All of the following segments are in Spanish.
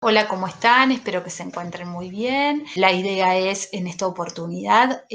Hola, ¿cómo están? Espero que se encuentren muy bien. La idea es, en esta oportunidad,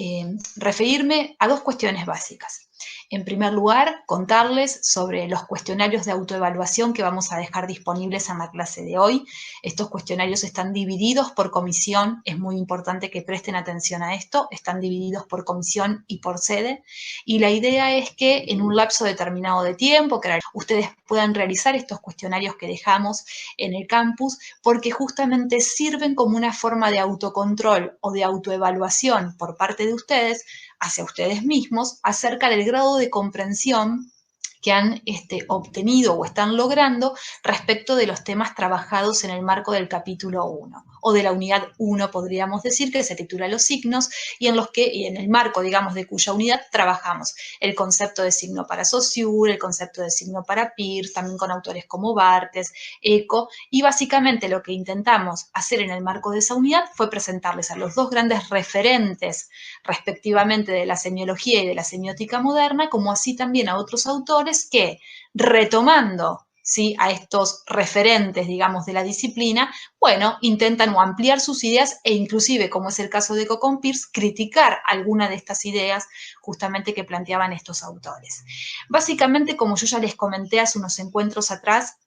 referirme a dos cuestiones básicas. En primer lugar, contarles sobre los cuestionarios de autoevaluación que vamos a dejar disponibles en la clase de hoy. Estos cuestionarios están divididos por comisión, es muy importante que presten atención a esto, están divididos por comisión y por sede, y la idea es que en un lapso determinado de tiempo, que ustedes puedan realizar estos cuestionarios que dejamos en el campus, porque justamente sirven como una forma de autocontrol o de autoevaluación por parte de ustedes hacia ustedes mismos acerca del grado de comprensión que han obtenido o están logrando respecto de los temas trabajados en el marco del capítulo 1 o de la unidad 1, podríamos decir, que se titula Los signos, y en el marco, digamos, de cuya unidad trabajamos el concepto de signo para Saussure, el concepto de signo para Peirce, también con autores como Barthes, Eco, y básicamente lo que intentamos hacer en el marco de esa unidad fue presentarles a los dos grandes referentes respectivamente de la semiología y de la semiótica moderna, como así también a otros autores que, retomando, ¿sí?, a estos referentes, digamos, de la disciplina, bueno, intentan o ampliar sus ideas e inclusive, como es el caso de Eco con Peirce, criticar alguna de estas ideas justamente que planteaban estos autores. Básicamente, como yo ya les comenté hace unos encuentros atrás,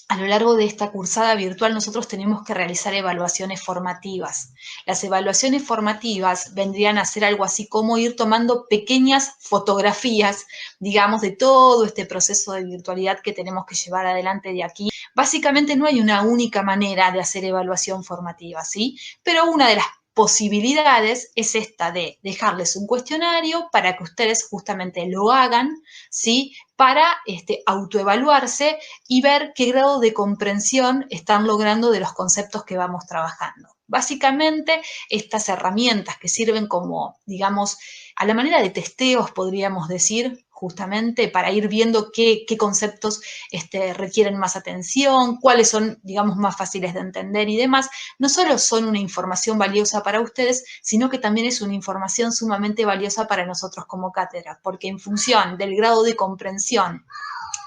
a lo largo de esta cursada virtual nosotros tenemos que realizar evaluaciones formativas. Las evaluaciones formativas vendrían a ser algo así como ir tomando pequeñas fotografías, digamos, de todo este proceso de virtualidad que tenemos que llevar adelante de aquí. Básicamente no hay una única manera de hacer evaluación formativa, ¿sí? Pero una de las posibilidades es esta de dejarles un cuestionario para que ustedes justamente lo hagan, ¿sí?, para autoevaluarse y ver qué grado de comprensión están logrando de los conceptos que vamos trabajando. Básicamente, estas herramientas que sirven como, digamos, a la manera de testeos, podríamos decir, justamente para ir viendo qué conceptos requieren más atención, cuáles son, digamos, más fáciles de entender y demás, no solo son una información valiosa para ustedes, sino que también es una información sumamente valiosa para nosotros como cátedra, porque en función del grado de comprensión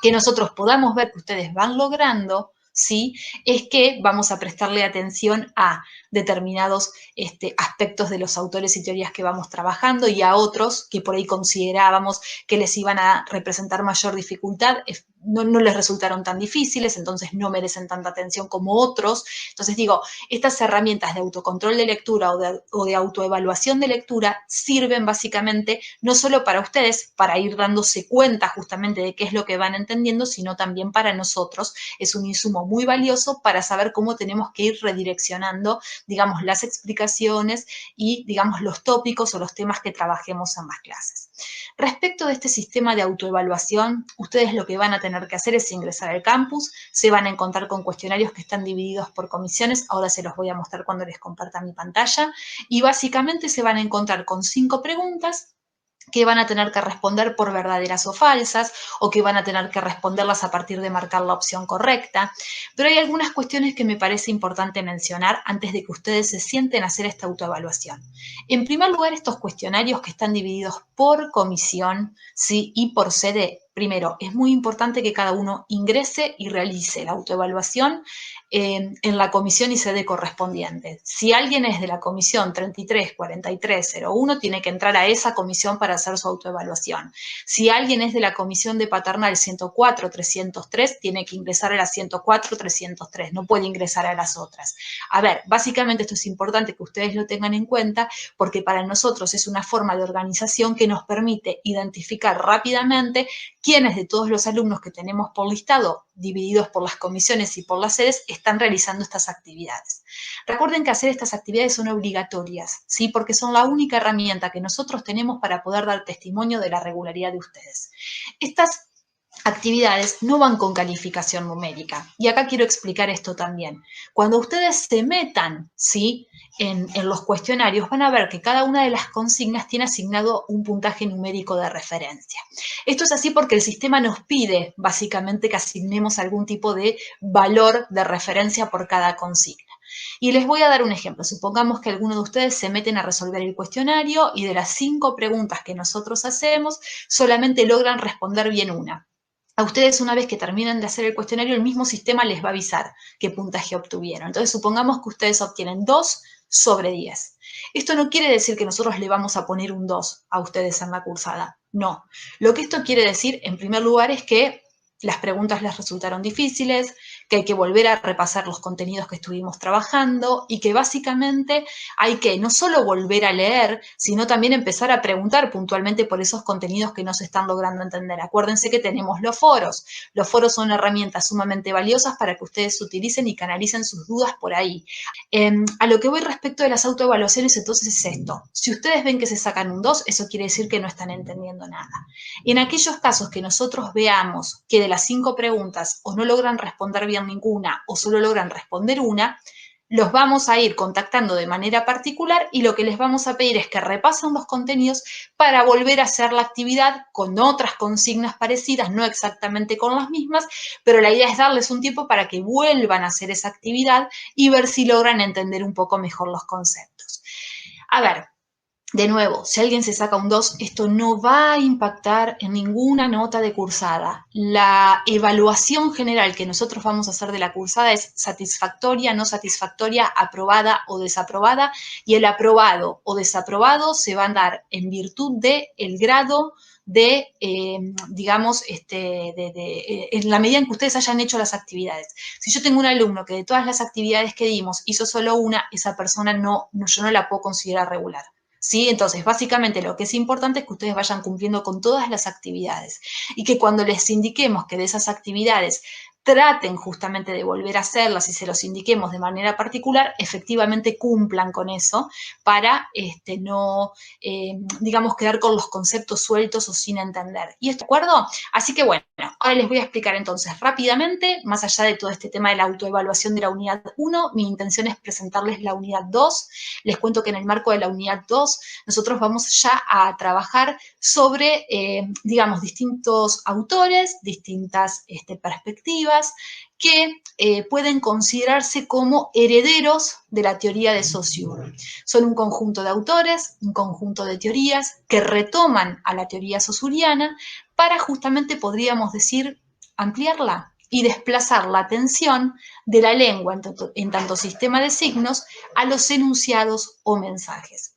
que nosotros podamos ver que ustedes van logrando, ¿sí?, es que vamos a prestarle atención a determinados aspectos de los autores y teorías que vamos trabajando y a otros que por ahí considerábamos que les iban a representar mayor dificultad, no les resultaron tan difíciles, entonces no merecen tanta atención como otros. Entonces digo, estas herramientas de autocontrol de lectura o de autoevaluación de lectura sirven básicamente no solo para ustedes, para ir dándose cuenta justamente de qué es lo que van entendiendo, sino también para nosotros. Es un insumo muy valioso para saber cómo tenemos que ir redireccionando, digamos, las explicaciones y, digamos, los tópicos o los temas que trabajemos en las clases. Respecto de este sistema de autoevaluación, ustedes lo que van a tener que hacer es ingresar al campus, se van a encontrar con cuestionarios que están divididos por comisiones, ahora se los voy a mostrar cuando les comparta mi pantalla, y básicamente se van a encontrar con 5 preguntas que van a tener que responder por verdaderas o falsas, o que van a tener que responderlas a partir de marcar la opción correcta. Pero hay algunas cuestiones que me parece importante mencionar antes de que ustedes se sienten a hacer esta autoevaluación. En primer lugar, estos cuestionarios que están divididos por comisión, ¿sí?, y por sede, primero, es muy importante que cada uno ingrese y realice la autoevaluación en la comisión y sede correspondiente. Si alguien es de la comisión 334301, tiene que entrar a esa comisión para hacer su autoevaluación. Si alguien es de la comisión de paternal 104-303, tiene que ingresar a la 104-303, no puede ingresar a las otras. A ver, básicamente esto es importante que ustedes lo tengan en cuenta porque para nosotros es una forma de organización que nos permite identificar rápidamente quiénes de todos los alumnos que tenemos por listado, divididos por las comisiones y por las sedes, están realizando estas actividades. Recuerden que hacer estas actividades son obligatorias, ¿sí?, porque son la única herramienta que nosotros tenemos para poder dar testimonio de la regularidad de ustedes. Estas actividades no van con calificación numérica. Y acá quiero explicar esto también. Cuando ustedes se metan, ¿sí?, en los cuestionarios, van a ver que cada una de las consignas tiene asignado un puntaje numérico de referencia. Esto es así porque el sistema nos pide, básicamente, que asignemos algún tipo de valor de referencia por cada consigna. Y les voy a dar un ejemplo. Supongamos que alguno de ustedes se meten a resolver el cuestionario y de las 5 preguntas que nosotros hacemos, solamente logran responder bien una. a ustedes una vez que terminen de hacer el cuestionario, el mismo sistema les va a avisar qué puntaje obtuvieron. Entonces, supongamos que ustedes obtienen 2 sobre 10. Esto no quiere decir que nosotros le vamos a poner un 2 a ustedes en la cursada. No. Lo que esto quiere decir, en primer lugar, es que las preguntas les resultaron difíciles, que hay que volver a repasar los contenidos que estuvimos trabajando y que básicamente hay que no solo volver a leer, sino también empezar a preguntar puntualmente por esos contenidos que no se están logrando entender. Acuérdense que tenemos los foros. Los foros son herramientas sumamente valiosas para que ustedes utilicen y canalicen sus dudas por ahí. A lo que voy respecto de las autoevaluaciones, entonces es esto. Si ustedes ven que se sacan un 2, eso quiere decir que no están entendiendo nada. En aquellos casos que nosotros veamos que de las 5 preguntas o no logran responder bien ninguna o solo logran responder una, los vamos a ir contactando de manera particular y lo que les vamos a pedir es que repasen los contenidos para volver a hacer la actividad con otras consignas parecidas, no exactamente con las mismas, pero la idea es darles un tiempo para que vuelvan a hacer esa actividad y ver si logran entender un poco mejor los conceptos. A ver, de nuevo, si alguien se saca un 2, esto no va a impactar en ninguna nota de cursada. La evaluación general que nosotros vamos a hacer de la cursada es satisfactoria, no satisfactoria, aprobada o desaprobada, y el aprobado o desaprobado se va a dar en virtud del grado de, digamos, en la medida en que ustedes hayan hecho las actividades. Si yo tengo un alumno que de todas las actividades que dimos hizo solo una, esa persona yo no la puedo considerar regular. ¿Sí? Entonces, básicamente lo que es importante es que ustedes vayan cumpliendo con todas las actividades y que cuando les indiquemos que de esas actividades traten justamente de volver a hacerlas y se los indiquemos de manera particular, efectivamente cumplan con eso para no, digamos, quedar con los conceptos sueltos o sin entender. ¿Y esto de acuerdo? Así que bueno, ahora les voy a explicar entonces rápidamente, más allá de todo este tema de la autoevaluación de la unidad 1, mi intención es presentarles la unidad 2. Les cuento que en el marco de la unidad 2 nosotros vamos ya a trabajar sobre, digamos, distintos autores, distintas perspectivas, que pueden considerarse como herederos de la teoría de Saussure. Son un conjunto de autores, un conjunto de teorías que retoman a la teoría saussuriana para justamente, podríamos decir, ampliarla y desplazar la atención de la lengua en tanto sistema de signos a los enunciados o mensajes.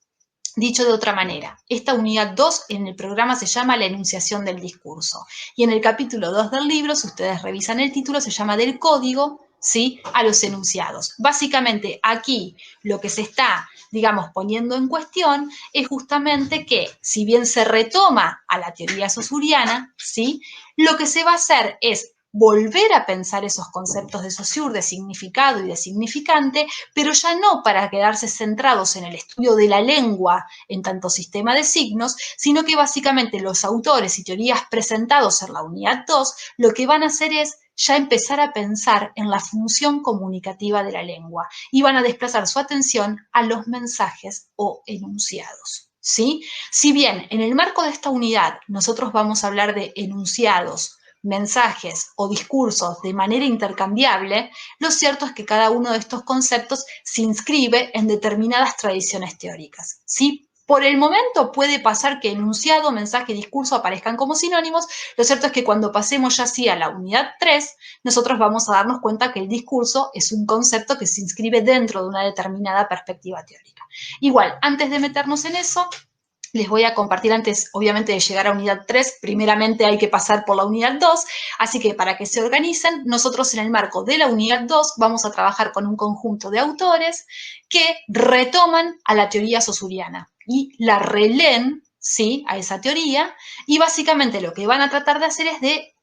Dicho de otra manera, esta unidad 2 en el programa se llama la enunciación del discurso. Y en el capítulo 2 del libro, si ustedes revisan el título, se llama del código, ¿sí?, a los enunciados. Básicamente, aquí lo que se está, digamos, poniendo en cuestión es justamente que, si bien se retoma a la teoría saussuriana, ¿sí?, lo que se va a hacer es volver a pensar esos conceptos de Saussure, de significado y de significante, pero ya no para quedarse centrados en el estudio de la lengua en tanto sistema de signos, sino que básicamente los autores y teorías presentados en la unidad 2 lo que van a hacer es ya empezar a pensar en la función comunicativa de la lengua y van a desplazar su atención a los mensajes o enunciados, ¿sí? Si bien en el marco de esta unidad nosotros vamos a hablar de enunciados, mensajes o discursos de manera intercambiable, lo cierto es que cada uno de estos conceptos se inscribe en determinadas tradiciones teóricas, ¿sí? Por el momento puede pasar que enunciado, mensaje y discurso aparezcan como sinónimos. Lo cierto es que cuando pasemos ya sí a la unidad 3, nosotros vamos a darnos cuenta que el discurso es un concepto que se inscribe dentro de una determinada perspectiva teórica. Igual, antes de meternos en eso, les voy a compartir antes, obviamente, de llegar a unidad 3, primeramente hay que pasar por la unidad 2, así que para que se organicen, nosotros en el marco de la unidad 2 vamos a trabajar con un conjunto de autores que retoman a la teoría saussuriana y la releen, ¿sí?, a esa teoría, y básicamente lo que van a tratar de hacer es de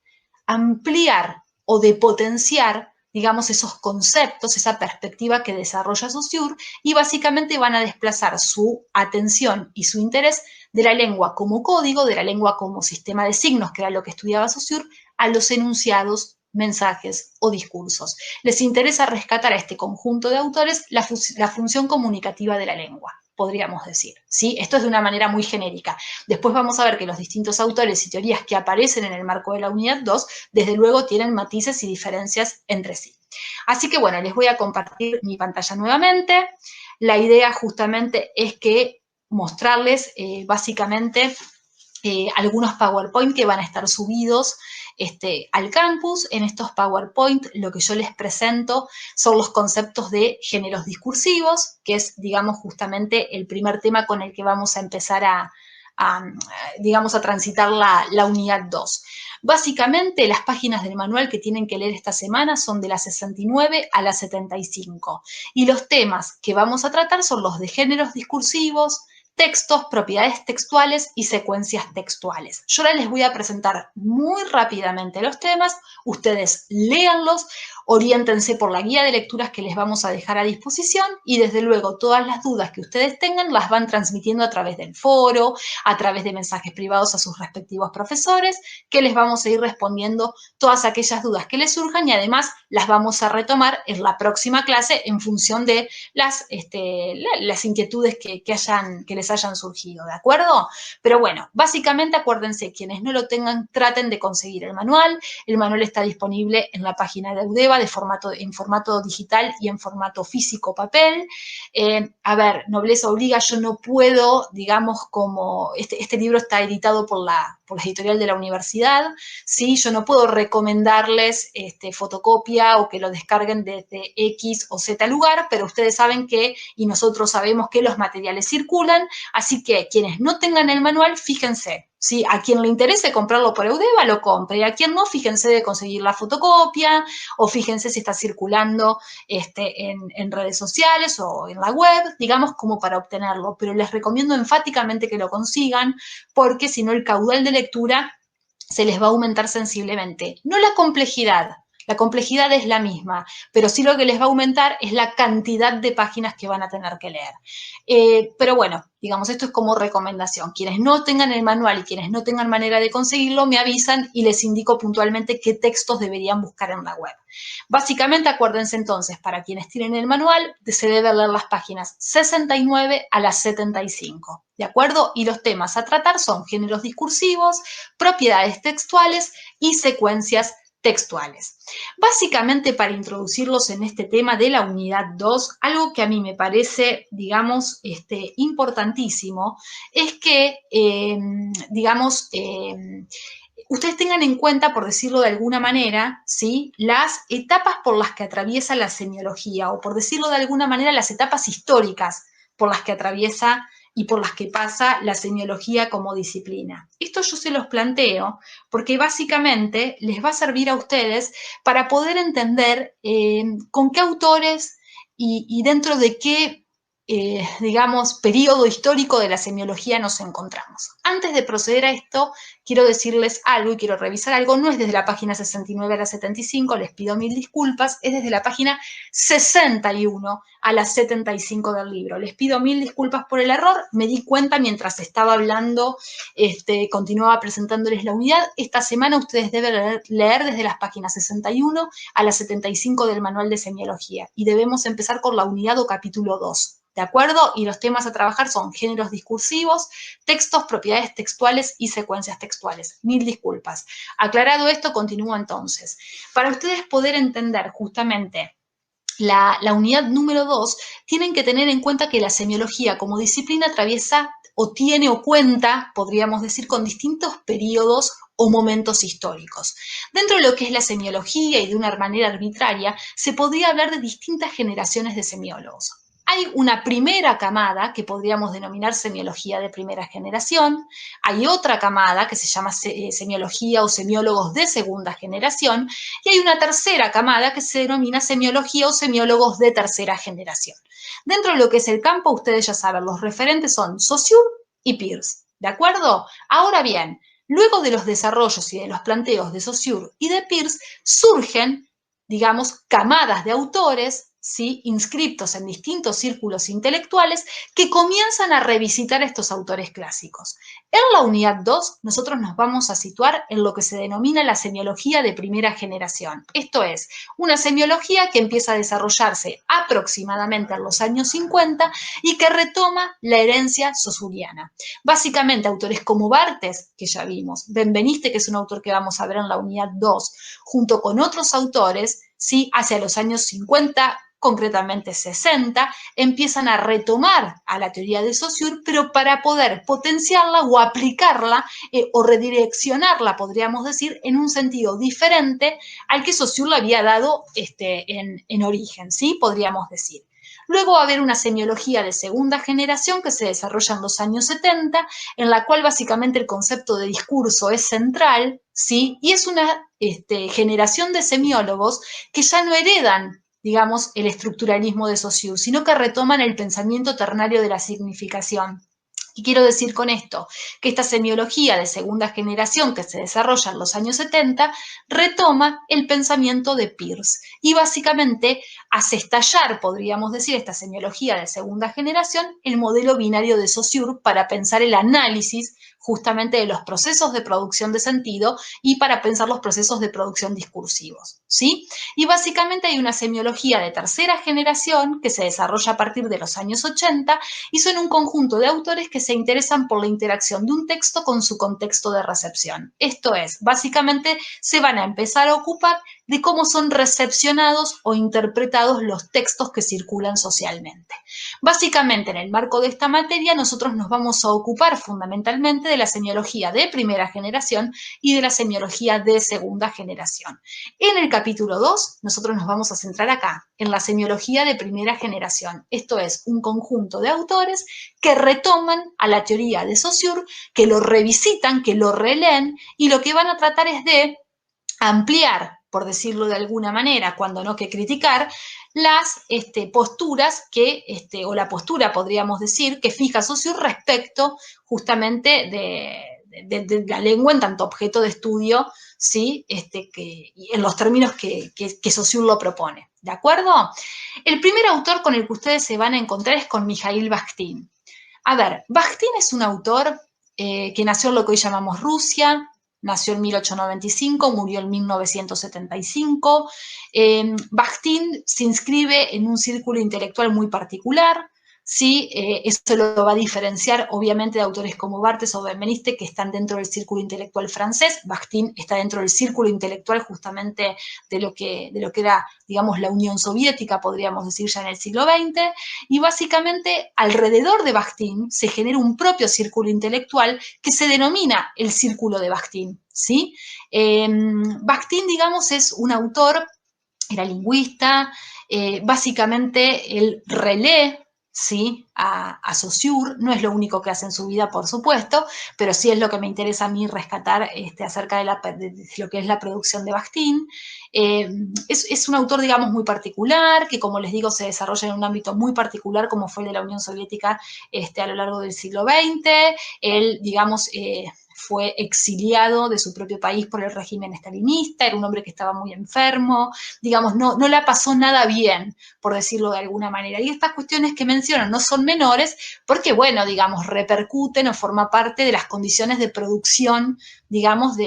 ampliar o de potenciar, digamos, esos conceptos, esa perspectiva que desarrolla Saussure, y básicamente van a desplazar su atención y su interés de la lengua como código, de la lengua como sistema de signos, que era lo que estudiaba Saussure, a los enunciados, mensajes o discursos. Les interesa rescatar a este conjunto de autores la función comunicativa de la lengua, podríamos decir, ¿sí? Esto es de una manera muy genérica. Después vamos a ver que los distintos autores y teorías que aparecen en el marco de la unidad 2, desde luego tienen matices y diferencias entre sí. Así que bueno, les voy a compartir mi pantalla nuevamente. La idea justamente es que mostrarles básicamente algunos PowerPoint que van a estar subidos al campus. En estos PowerPoint lo que yo les presento son los conceptos de géneros discursivos, que es, digamos, justamente el primer tema con el que vamos a empezar digamos, a transitar la unidad 2. Básicamente, las páginas del manual que tienen que leer esta semana son de la 69 a la 75. Y los temas que vamos a tratar son los de géneros discursivos, textos, propiedades textuales y secuencias textuales. Yo ahora les voy a presentar muy rápidamente los temas, ustedes léanlos, oriéntense por la guía de lecturas que les vamos a dejar a disposición y desde luego todas las dudas que ustedes tengan las van transmitiendo a través del foro, a través de mensajes privados a sus respectivos profesores, que les vamos a ir respondiendo todas aquellas dudas que les surjan y además las vamos a retomar en la próxima clase en función de las inquietudes que les hayan surgido, ¿de acuerdo? Pero bueno, básicamente acuérdense, quienes no lo tengan, traten de conseguir el manual. El manual está disponible en la página de Eudeva en formato digital y en formato físico papel. A ver, nobleza obliga, yo no puedo, digamos, como este libro está editado por la editorial de la universidad, ¿sí? Yo no puedo recomendarles fotocopia o que lo descarguen desde X o Z lugar, pero ustedes saben que, y nosotros sabemos que los materiales circulan, así que quienes no tengan el manual, fíjense, ¿sí? A quien le interese comprarlo por Eudeva, lo compre, y a quien no, fíjense de conseguir la fotocopia, o fíjense si está circulando en redes sociales o en la web, digamos, como para obtenerlo, pero les recomiendo enfáticamente que lo consigan, porque si no el caudal de lectura se les va a aumentar sensiblemente. No la complejidad es la misma, pero sí lo que les va a aumentar es la cantidad de páginas que van a tener que leer. Pero bueno, digamos, esto es como recomendación. Quienes no tengan el manual y quienes no tengan manera de conseguirlo, me avisan y les indico puntualmente qué textos deberían buscar en la web. Básicamente, acuérdense entonces, para quienes tienen el manual, se debe leer las páginas 69 a las 75, ¿de acuerdo? Y los temas a tratar son géneros discursivos, propiedades textuales y secuencias textuales. Básicamente, para introducirlos en este tema de la unidad 2, algo que a mí me parece, digamos, importantísimo, es que, ustedes tengan en cuenta, por decirlo de alguna manera, ¿sí?, las etapas por las que atraviesa la semiología, o por decirlo de alguna manera, las etapas históricas por las que atraviesa y por las que pasa la semiología como disciplina. Esto yo se los planteo porque básicamente les va a servir a ustedes para poder entender con qué autores y dentro de qué digamos, periodo histórico de la semiología nos encontramos. Antes de proceder a esto, quiero decirles algo y quiero revisar algo. No es desde la página 69 a la 75, les pido mil disculpas, es desde la página 61 a la 75 del libro. Les pido mil disculpas por el error, me di cuenta mientras estaba hablando, continuaba presentándoles la unidad. Esta semana ustedes deben leer desde las páginas 61 a la 75 del manual de semiología y debemos empezar con la unidad o capítulo 2. ¿De acuerdo? Y los temas a trabajar son géneros discursivos, textos, propiedades textuales y secuencias textuales. Mil disculpas. Aclarado esto, continúo entonces. Para ustedes poder entender justamente la unidad número 2, tienen que tener en cuenta que la semiología como disciplina atraviesa o tiene o cuenta, podríamos decir, con distintos periodos o momentos históricos. Dentro de lo que es la semiología y de una manera arbitraria, se podría hablar de distintas generaciones de semiólogos. Hay una primera camada que podríamos denominar semiología de primera generación, hay otra camada que se llama semiología o semiólogos de segunda generación, y hay una tercera camada que se denomina semiología o semiólogos de tercera generación. Dentro de lo que es el campo, ustedes ya saben, los referentes son Saussure y Peirce, ¿de acuerdo? Ahora bien, luego de los desarrollos y de los planteos de Saussure y de Peirce, surgen, digamos, camadas de autores, ¿sí?, inscriptos en distintos círculos intelectuales que comienzan a revisitar estos autores clásicos. En la unidad 2, nosotros nos vamos a situar en lo que se denomina la semiología de primera generación. Esto es, una semiología que empieza a desarrollarse aproximadamente en los años 50 y que retoma la herencia saussuriana. Básicamente, autores como Barthes, que ya vimos, Benveniste, que es un autor que vamos a ver en la unidad 2, junto con otros autores, ¿sí?, hacia los años 50, concretamente 60, empiezan a retomar a la teoría de Saussure, pero para poder potenciarla o aplicarla o redireccionarla, podríamos decir, en un sentido diferente al que Saussure le había dado en origen, ¿sí? Podríamos decir. Luego va a haber una semiología de segunda generación que se desarrolla en los años 70, en la cual básicamente el concepto de discurso es central, ¿sí? Y es una generación de semiólogos que ya no heredan, digamos, el estructuralismo de Saussure, sino que retoman el pensamiento ternario de la significación. Y quiero decir con esto que esta semiología de segunda generación que se desarrolla en los años 70 retoma el pensamiento de Peirce y básicamente hace estallar, podríamos decir, esta semiología de segunda generación, el modelo binario de Saussure para pensar el análisis justamente de los procesos de producción de sentido y para pensar los procesos de producción discursivos, ¿sí? Y básicamente hay una semiología de tercera generación que se desarrolla a partir de los años 80 y son un conjunto de autores que se interesan por la interacción de un texto con su contexto de recepción. Esto es, básicamente se van a empezar a ocupar de cómo son recepcionados o interpretados los textos que circulan socialmente. Básicamente, en el marco de esta materia, nosotros nos vamos a ocupar fundamentalmente de la semiología de primera generación y de la semiología de segunda generación. En el capítulo 2, nosotros nos vamos a centrar acá, en la semiología de primera generación. Esto es, un conjunto de autores que retoman a la teoría de Saussure, que lo revisitan, que lo releen, y lo que van a tratar es de ampliar, por decirlo de alguna manera, cuando no que criticar, las posturas que, o la postura, podríamos decir, que fija Saussure respecto justamente de la lengua en tanto objeto de estudio, ¿sí? En los términos que Saussure lo propone, ¿de acuerdo? El primer autor con el que ustedes se van a encontrar es con Mikhail Bakhtin. A ver, Bakhtin es un autor que nació en lo que hoy llamamos Rusia, nació en 1895, murió en 1975. Bakhtin se inscribe en un círculo intelectual muy particular, ¿sí? Eso lo va a diferenciar obviamente de autores como Barthes o Benveniste que están dentro del círculo intelectual francés. Bakhtin está dentro del círculo intelectual justamente de lo que era, digamos, la Unión Soviética, podríamos decir ya en el siglo XX, y básicamente alrededor de Bakhtin se genera un propio círculo intelectual que se denomina el Círculo de Bakhtin, ¿sí? Bakhtin, digamos, es un autor, era lingüista, básicamente él relee, ¿sí? A Saussure, no es lo único que hace en su vida, por supuesto, pero sí es lo que me interesa a mí rescatar acerca de lo que es la producción de Bakhtin. Es un autor, digamos, muy particular, que como les digo, se desarrolla en un ámbito muy particular, como fue el de la Unión Soviética a lo largo del siglo XX. Él, digamos, fue exiliado de su propio país por el régimen estalinista, era un hombre que estaba muy enfermo, digamos, no la pasó nada bien, por decirlo de alguna manera. Y estas cuestiones que mencionan no son menores porque, bueno, digamos, repercuten o forman parte de las condiciones de producción, digamos,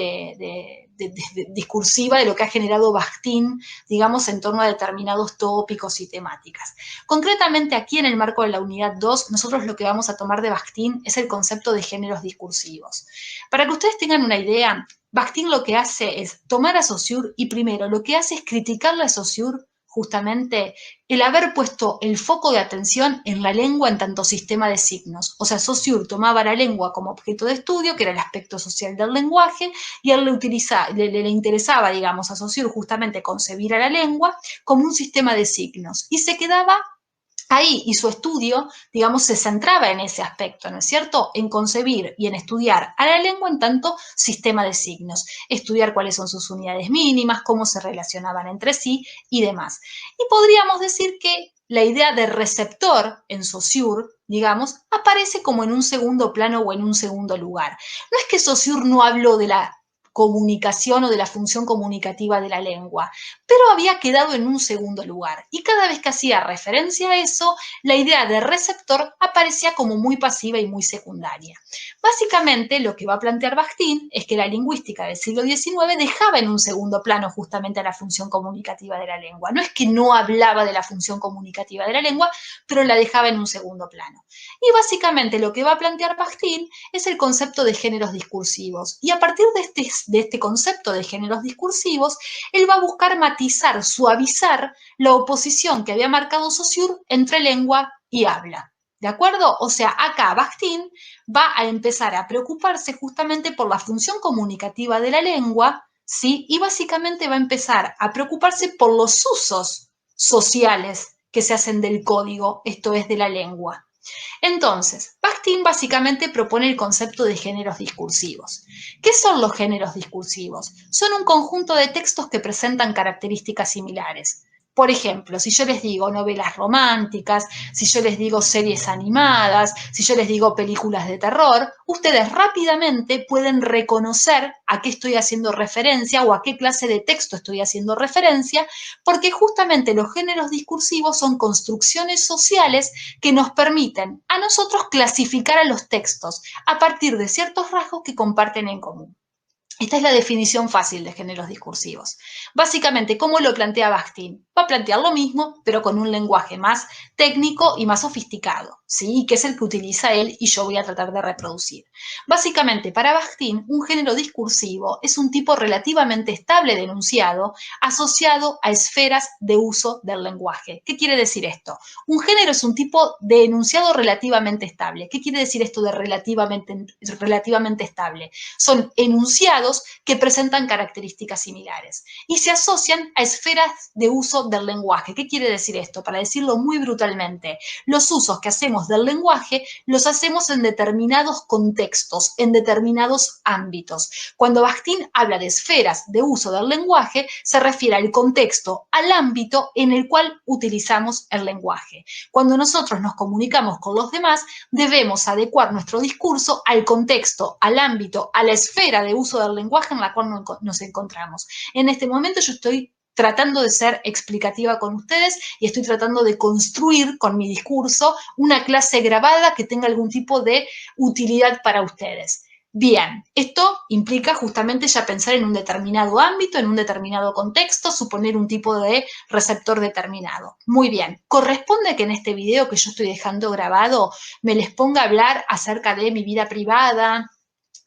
discursiva de lo que ha generado Bakhtin, digamos, en torno a determinados tópicos y temáticas. Concretamente aquí en el marco de la unidad 2, nosotros lo que vamos a tomar de Bakhtin es el concepto de géneros discursivos. Para que ustedes tengan una idea, Bakhtin lo que hace es tomar a Saussure y primero lo que hace es criticarle a Saussure justamente el haber puesto el foco de atención en la lengua en tanto sistema de signos. O sea, Saussure tomaba la lengua como objeto de estudio, que era el aspecto social del lenguaje, y a él le interesaba, digamos, a Saussure justamente concebir a la lengua como un sistema de signos. Y se quedaba ahí, y su estudio, digamos, se centraba en ese aspecto, ¿no es cierto? En concebir y en estudiar a la lengua en tanto sistema de signos, estudiar cuáles son sus unidades mínimas, cómo se relacionaban entre sí y demás. Y podríamos decir que la idea de receptor en Saussure, digamos, aparece como en un segundo plano o en un segundo lugar. No es que Saussure no habló de la comunicación o de la función comunicativa de la lengua, pero había quedado en un segundo lugar. Y cada vez que hacía referencia a eso, la idea de receptor aparecía como muy pasiva y muy secundaria. Básicamente, lo que va a plantear Bakhtin es que la lingüística del siglo XIX dejaba en un segundo plano justamente a la función comunicativa de la lengua. No es que no hablaba de la función comunicativa de la lengua, pero la dejaba en un segundo plano. Y básicamente lo que va a plantear Bakhtin es el concepto de géneros discursivos. Y a partir de este este concepto de géneros discursivos, él va a buscar matizar, suavizar la oposición que había marcado Saussure entre lengua y habla. ¿De acuerdo? O sea, acá Bakhtin va a empezar a preocuparse justamente por la función comunicativa de la lengua, ¿sí? Y básicamente va a empezar a preocuparse por los usos sociales que se hacen del código, esto es, de la lengua. Entonces, Bakhtin básicamente propone el concepto de géneros discursivos. ¿Qué son los géneros discursivos? Son un conjunto de textos que presentan características similares. Por ejemplo, si yo les digo novelas románticas, si yo les digo series animadas, si yo les digo películas de terror, ustedes rápidamente pueden reconocer a qué estoy haciendo referencia o a qué clase de texto estoy haciendo referencia, porque justamente los géneros discursivos son construcciones sociales que nos permiten a nosotros clasificar a los textos a partir de ciertos rasgos que comparten en común. Esta es la definición fácil de géneros discursivos. Básicamente, ¿cómo lo plantea Bakhtin? Va a plantear lo mismo, pero con un lenguaje más técnico y más sofisticado, ¿sí? Que es el que utiliza él y yo voy a tratar de reproducir. Básicamente, para Bakhtin, un género discursivo es un tipo relativamente estable de enunciado asociado a esferas de uso del lenguaje. ¿Qué quiere decir esto? Un género es un tipo de enunciado relativamente estable. ¿Qué quiere decir esto de relativamente estable? Son enunciados que presentan características similares y se asocian a esferas de uso del lenguaje. ¿Qué quiere decir esto? Para decirlo muy brutalmente, los usos que hacemos del lenguaje los hacemos en determinados contextos, en determinados ámbitos. Cuando Bakhtin habla de esferas de uso del lenguaje, se refiere al contexto, al ámbito en el cual utilizamos el lenguaje. Cuando nosotros nos comunicamos con los demás, debemos adecuar nuestro discurso al contexto, al ámbito, a la esfera de uso del lenguaje en la cual nos encontramos. En este momento yo estoy tratando de ser explicativa con ustedes y estoy tratando de construir con mi discurso una clase grabada que tenga algún tipo de utilidad para ustedes. Bien, esto implica justamente ya pensar en un determinado ámbito, en un determinado contexto, suponer un tipo de receptor determinado. Muy bien, corresponde que en este video que yo estoy dejando grabado me les ponga a hablar acerca de mi vida privada,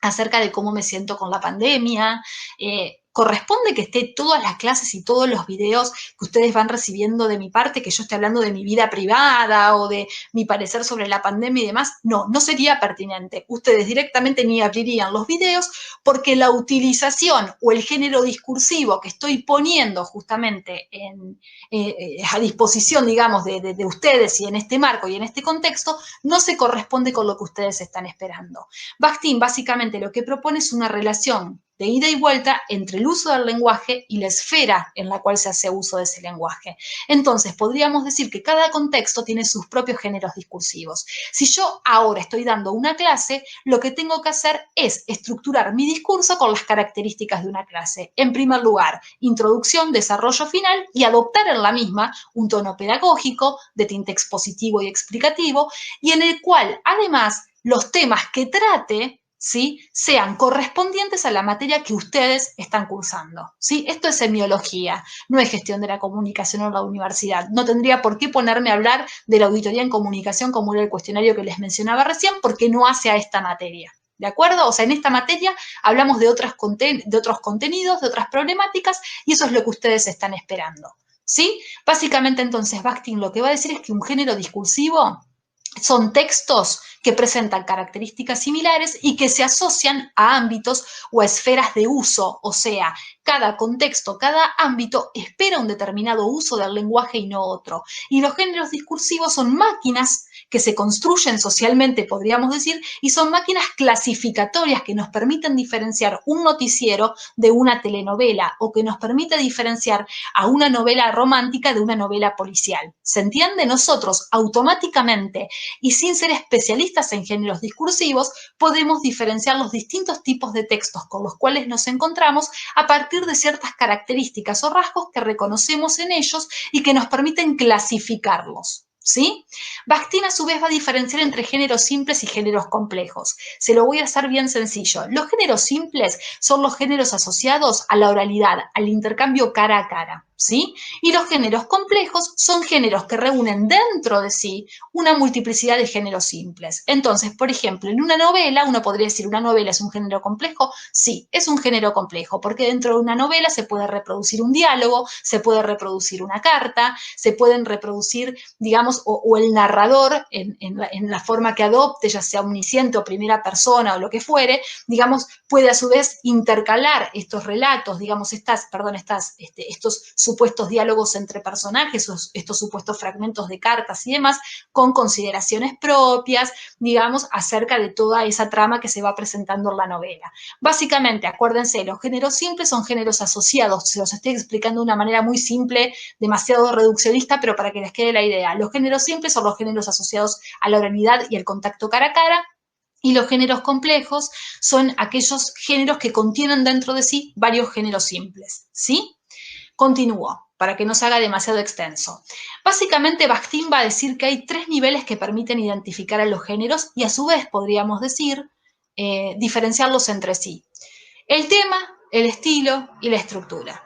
acerca de cómo me siento con la pandemia. Corresponde que esté todas las clases y todos los videos que ustedes van recibiendo de mi parte, que yo esté hablando de mi vida privada o de mi parecer sobre la pandemia y demás. No, no sería pertinente. Ustedes directamente ni abrirían los videos porque la utilización o el género discursivo que estoy poniendo justamente a disposición, digamos, de ustedes y en este marco y en este contexto, no se corresponde con lo que ustedes están esperando. Bakhtin básicamente lo que propone es una relación de ida y vuelta entre el uso del lenguaje y la esfera en la cual se hace uso de ese lenguaje. Entonces, podríamos decir que cada contexto tiene sus propios géneros discursivos. Si yo ahora estoy dando una clase, lo que tengo que hacer es estructurar mi discurso con las características de una clase. En primer lugar, introducción, desarrollo final y adoptar en la misma un tono pedagógico, de tinte expositivo y explicativo, y en el cual, además, los temas que trate, ¿sí?, sean correspondientes a la materia que ustedes están cursando, ¿sí? Esto es semiología, no es gestión de la comunicación en la universidad. No tendría por qué ponerme a hablar de la auditoría en comunicación como era el cuestionario que les mencionaba recién, porque no hace a esta materia. ¿De acuerdo? O sea, en esta materia hablamos de otros contenidos, de otras problemáticas, y eso es lo que ustedes están esperando, ¿sí? Básicamente, entonces, Bakhtin lo que va a decir es que un género discursivo son textos que presentan características similares y que se asocian a ámbitos o a esferas de uso, o sea, cada contexto, cada ámbito espera un determinado uso del lenguaje y no otro. Y los géneros discursivos son máquinas que se construyen socialmente, podríamos decir, y son máquinas clasificatorias que nos permiten diferenciar un noticiero de una telenovela o que nos permite diferenciar a una novela romántica de una novela policial. ¿Se entiende? Nosotros automáticamente y sin ser especialistas en géneros discursivos, podemos diferenciar los distintos tipos de textos con los cuales nos encontramos a partir de ciertas características o rasgos que reconocemos en ellos y que nos permiten clasificarlos, ¿sí? Bakhtin a su vez va a diferenciar entre géneros simples y géneros complejos. Se lo voy a hacer bien sencillo. Los géneros simples son los géneros asociados a la oralidad, al intercambio cara a cara. ¿sí? Y los géneros complejos son géneros que reúnen dentro de sí una multiplicidad de géneros simples. Entonces, por ejemplo, en una novela, uno podría decir, ¿una novela es un género complejo? Sí, es un género complejo, porque dentro de una novela se puede reproducir un diálogo, se puede reproducir una carta, se pueden reproducir, digamos, o el narrador en la forma que adopte, ya sea omnisciente o primera persona o lo que fuere, digamos, puede a su vez intercalar estos relatos, digamos, estos supuestos diálogos entre personajes, estos supuestos fragmentos de cartas y demás, con consideraciones propias, digamos, acerca de toda esa trama que se va presentando en la novela. Básicamente, acuérdense, los géneros simples son géneros asociados, se los estoy explicando de una manera muy simple, demasiado reduccionista, pero para que les quede la idea. Los géneros simples son los géneros asociados a la oralidad y el contacto cara a cara, y los géneros complejos son aquellos géneros que contienen dentro de sí varios géneros simples, ¿sí? Continúo, para que no se haga demasiado extenso. Básicamente, Bakhtin va a decir que hay 3 niveles que permiten identificar a los géneros y a su vez podríamos decir diferenciarlos entre sí. El tema, el estilo y la estructura.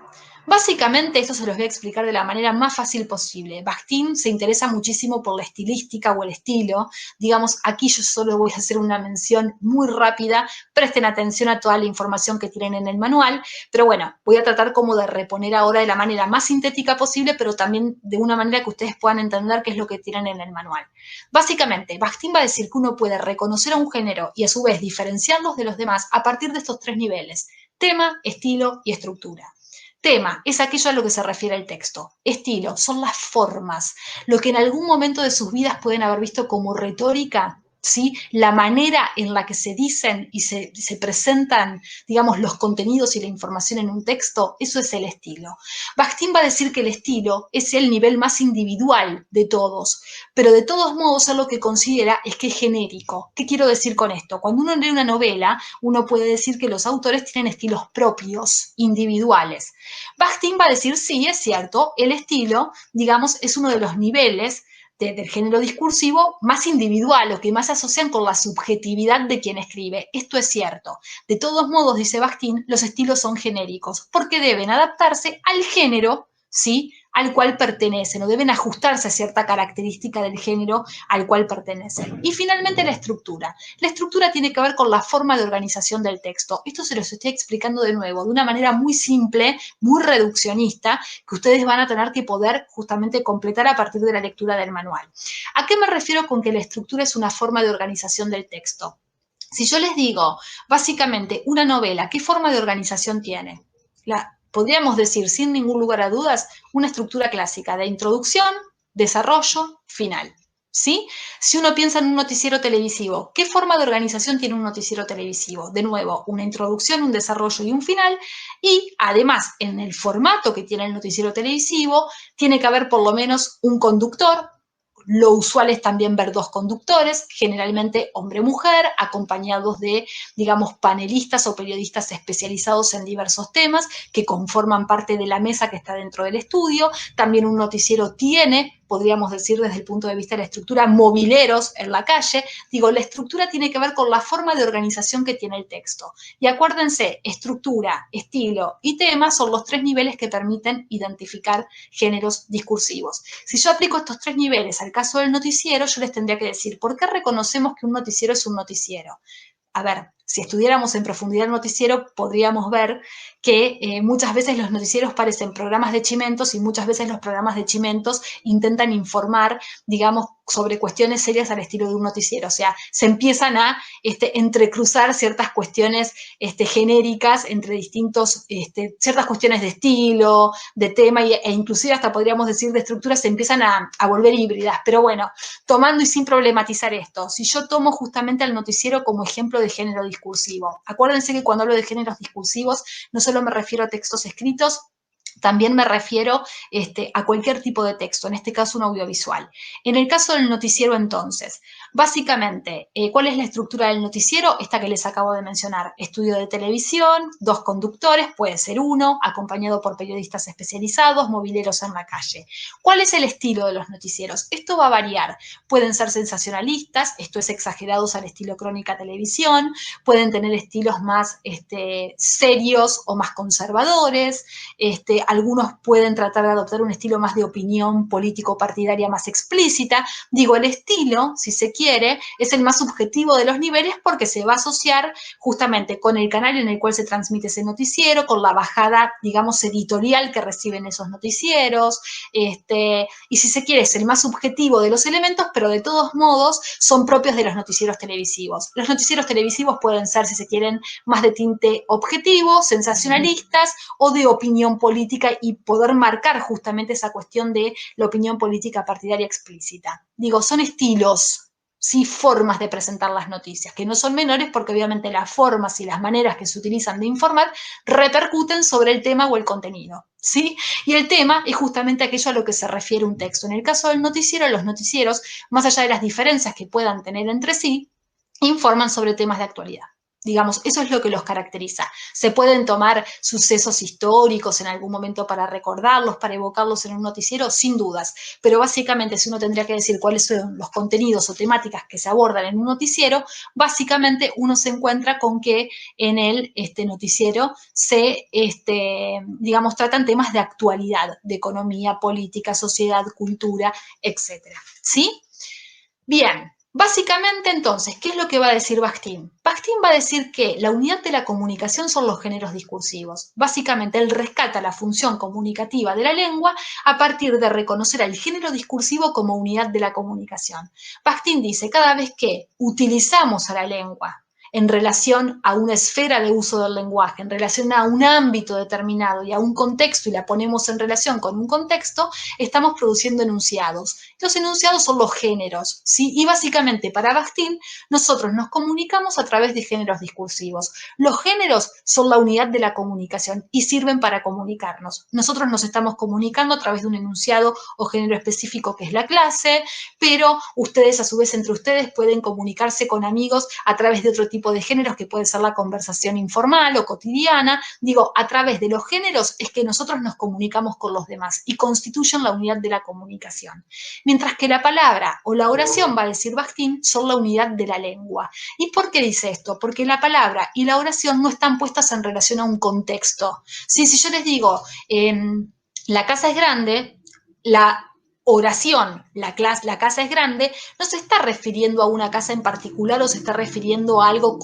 Básicamente, esto se los voy a explicar de la manera más fácil posible. Bakhtin se interesa muchísimo por la estilística o el estilo. Digamos, aquí yo solo voy a hacer una mención muy rápida. Presten atención a toda la información que tienen en el manual. Pero bueno, voy a tratar como de reponer ahora de la manera más sintética posible, pero también de una manera que ustedes puedan entender qué es lo que tienen en el manual. Básicamente, Bakhtin va a decir que uno puede reconocer a un género y a su vez diferenciarlos de los demás a partir de estos 3 niveles: tema, estilo y estructura. Tema es aquello a lo que se refiere el texto. Estilo son las formas, lo que en algún momento de sus vidas pueden haber visto como retórica, ¿sí? La manera en la que se dicen y se presentan, digamos, los contenidos y la información en un texto, eso es el estilo. Bakhtin va a decir que el estilo es el nivel más individual de todos, pero de todos modos él lo que considera es que es genérico. ¿Qué quiero decir con esto? Cuando uno lee una novela, uno puede decir que los autores tienen estilos propios, individuales. Bakhtin va a decir, sí, es cierto, el estilo, digamos, es uno de los niveles del género discursivo más individual o que más se asocian con la subjetividad de quien escribe. Esto es cierto. De todos modos, dice Bakhtin, los estilos son genéricos porque deben adaptarse al género, ¿sí?, al cual pertenecen, o deben ajustarse a cierta característica del género al cual pertenecen. Y finalmente la estructura. La estructura tiene que ver con la forma de organización del texto. Esto se los estoy explicando de nuevo, de una manera muy simple, muy reduccionista, que ustedes van a tener que poder justamente completar a partir de la lectura del manual. ¿A qué me refiero con que la estructura es una forma de organización del texto? Si yo les digo, básicamente, una novela, ¿qué forma de organización tiene? Podríamos decir, sin ningún lugar a dudas, una estructura clásica de introducción, desarrollo, final. ¿Sí? Si uno piensa en un noticiero televisivo, ¿qué forma de organización tiene un noticiero televisivo? De nuevo, una introducción, un desarrollo y un final. Y además, en el formato que tiene el noticiero televisivo, tiene que haber por lo menos un conductor. Lo usual es también ver 2 conductores, generalmente hombre-mujer, acompañados de, digamos, panelistas o periodistas especializados en diversos temas que conforman parte de la mesa que está dentro del estudio. También un noticiero tiene, podríamos decir desde el punto de vista de la estructura, mobileros en la calle. Digo, la estructura tiene que ver con la forma de organización que tiene el texto. Y acuérdense, estructura, estilo y tema son los 3 niveles que permiten identificar géneros discursivos. Si yo aplico estos 3 niveles al caso del noticiero, yo les tendría que decir, ¿por qué reconocemos que un noticiero es un noticiero? A ver, si estudiáramos en profundidad el noticiero, podríamos ver que muchas veces los noticieros parecen programas de chimentos y muchas veces los programas de chimentos intentan informar, digamos, sobre cuestiones serias al estilo de un noticiero. O sea, se empiezan a entrecruzar ciertas cuestiones genéricas entre ciertas cuestiones de estilo, de tema e inclusive hasta podríamos decir de estructura, se empiezan a volver híbridas. Pero bueno, tomando y sin problematizar esto, si yo tomo justamente al noticiero como ejemplo de género discursivo, acuérdense que cuando hablo de géneros discursivos no solo me refiero a textos escritos, también me refiero a cualquier tipo de texto, en este caso un audiovisual. En el caso del noticiero, entonces, básicamente, ¿cuál es la estructura del noticiero? Esta que les acabo de mencionar. Estudio de televisión, 2 conductores, puede ser uno, acompañado por periodistas especializados, mobileros en la calle. ¿Cuál es el estilo de los noticieros? Esto va a variar. Pueden ser sensacionalistas, esto es exagerados al estilo crónica televisión, pueden tener estilos más serios o más conservadores, algunos pueden tratar de adoptar un estilo más de opinión político-partidaria más explícita. Digo, el estilo, si se quiere, es el más subjetivo de los niveles porque se va a asociar justamente con el canal en el cual se transmite ese noticiero, con la bajada, digamos, editorial que reciben esos noticieros, y si se quiere, es el más subjetivo de los elementos, pero de todos modos son propios de los noticieros televisivos. Los noticieros televisivos pueden ser, si se quieren, más de tinte objetivo, sensacionalistas o de opinión política y poder marcar justamente esa cuestión de la opinión política partidaria explícita. Digo, son estilos, sí, formas de presentar las noticias, que no son menores porque obviamente las formas y las maneras que se utilizan de informar repercuten sobre el tema o el contenido, ¿sí? Y el tema es justamente aquello a lo que se refiere un texto. En el caso del noticiero, los noticieros, más allá de las diferencias que puedan tener entre sí, informan sobre temas de actualidad. Digamos, eso es lo que los caracteriza. Se pueden tomar sucesos históricos en algún momento para recordarlos, para evocarlos en un noticiero, sin dudas. Pero básicamente, si uno tendría que decir cuáles son los contenidos o temáticas que se abordan en un noticiero, básicamente uno se encuentra con que en el noticiero se, digamos, tratan temas de actualidad, de economía, política, sociedad, cultura, etcétera. ¿Sí? Bien. Básicamente, entonces, ¿qué es lo que va a decir Bakhtin? Bakhtin va a decir que la unidad de la comunicación son los géneros discursivos. Básicamente, él rescata la función comunicativa de la lengua a partir de reconocer al género discursivo como unidad de la comunicación. Bakhtin dice, cada vez que utilizamos a la lengua en relación a una esfera de uso del lenguaje, en relación a un ámbito determinado y a un contexto, y la ponemos en relación con un contexto, estamos produciendo enunciados. Los enunciados son los géneros, ¿sí? Y básicamente para Bakhtin, nosotros nos comunicamos a través de géneros discursivos. Los géneros son la unidad de la comunicación y sirven para comunicarnos. Nosotros nos estamos comunicando a través de un enunciado o género específico que es la clase, pero ustedes a su vez entre ustedes pueden comunicarse con amigos a través de otro tipo de géneros que puede ser la conversación informal o cotidiana. Digo, a través de los géneros es que nosotros nos comunicamos con los demás y constituyen la unidad de la comunicación. Mientras que la palabra o la oración, va a decir Bakhtin, son la unidad de la lengua. ¿Y por qué dice esto? Porque la palabra y la oración no están puestas en relación a un contexto. ¿Sí? Si yo les digo, la casa es grande, la oración, la casa es grande, no se está refiriendo a una casa en particular o se está refiriendo a algo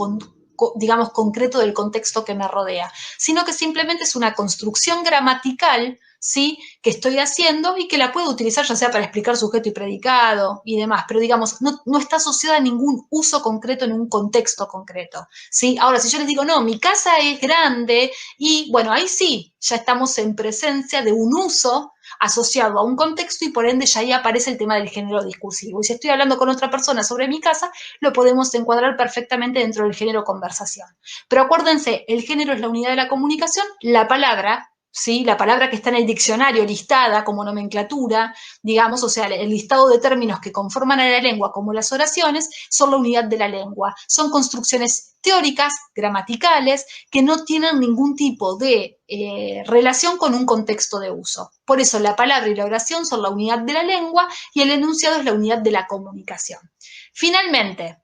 digamos, concreto del contexto que me rodea, sino que simplemente es una construcción gramatical, ¿sí?, que estoy haciendo y que la puedo utilizar ya sea para explicar sujeto y predicado y demás, pero digamos, no está asociada a ningún uso concreto en un contexto concreto, ¿sí? Ahora, si yo les digo, no, mi casa es grande, y bueno, ahí sí, ya estamos en presencia de un uso asociado a un contexto y por ende ya ahí aparece el tema del género discursivo. Y si estoy hablando con otra persona sobre mi casa, lo podemos encuadrar perfectamente dentro del género conversación. Pero acuérdense, el género es la unidad de la comunicación, la palabra, ¿sí?, la palabra que está en el diccionario listada como nomenclatura, digamos, o sea, el listado de términos que conforman a la lengua como las oraciones, son la unidad de la lengua. Son construcciones teóricas, gramaticales, que no tienen ningún tipo de relación con un contexto de uso. Por eso la palabra y la oración son la unidad de la lengua y el enunciado es la unidad de la comunicación. Finalmente,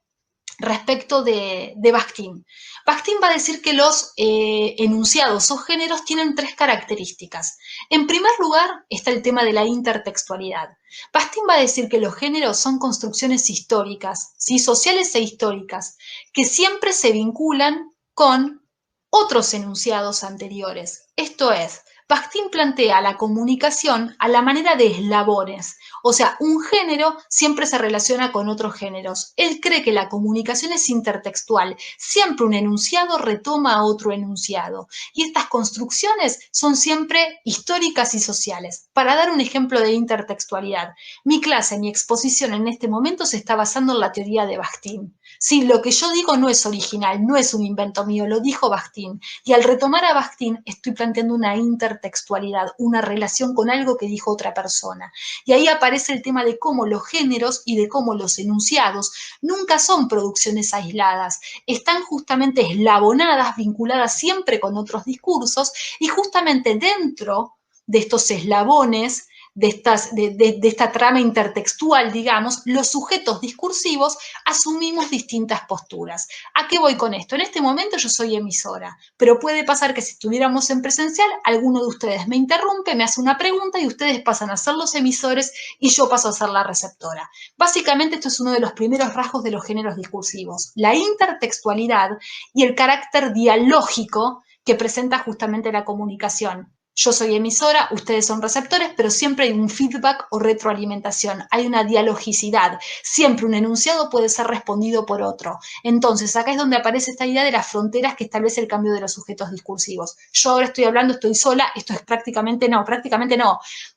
respecto de Bakhtin. Bakhtin va a decir que los enunciados o géneros tienen tres características. En primer lugar está el tema de la intertextualidad. Bakhtin va a decir que los géneros son construcciones históricas, ¿sí?, sociales e históricas, que siempre se vinculan con otros enunciados anteriores. Esto es, Bakhtin plantea la comunicación a la manera de eslabones, o sea, un género siempre se relaciona con otros géneros. Él cree que la comunicación es intertextual, siempre un enunciado retoma a otro enunciado, y estas construcciones son siempre históricas y sociales. Para dar un ejemplo de intertextualidad, mi clase, mi exposición en este momento se está basando en la teoría de Bakhtin. Sí, lo que yo digo no es original, no es un invento mío, lo dijo Bakhtin. Y al retomar a Bakhtin estoy planteando una intertextualidad, una relación con algo que dijo otra persona. Y ahí aparece el tema de cómo los géneros y de cómo los enunciados nunca son producciones aisladas, están justamente eslabonadas, vinculadas siempre con otros discursos, y justamente dentro de estos eslabones de esta trama intertextual, digamos, los sujetos discursivos asumimos distintas posturas. ¿A qué voy con esto? En este momento yo soy emisora, pero puede pasar que si estuviéramos en presencial, alguno de ustedes me interrumpe, me hace una pregunta y ustedes pasan a ser los emisores y yo paso a ser la receptora. Básicamente esto es uno de los primeros rasgos de los géneros discursivos, la intertextualidad y el carácter dialógico que presenta justamente la comunicación. Yo soy emisora, ustedes son receptores, pero siempre hay un feedback o retroalimentación, hay una dialogicidad, siempre un enunciado puede ser respondido por otro. Entonces, acá es donde aparece esta idea de las fronteras que establece el cambio de los sujetos discursivos. Yo ahora estoy hablando, estoy sola, esto es prácticamente no.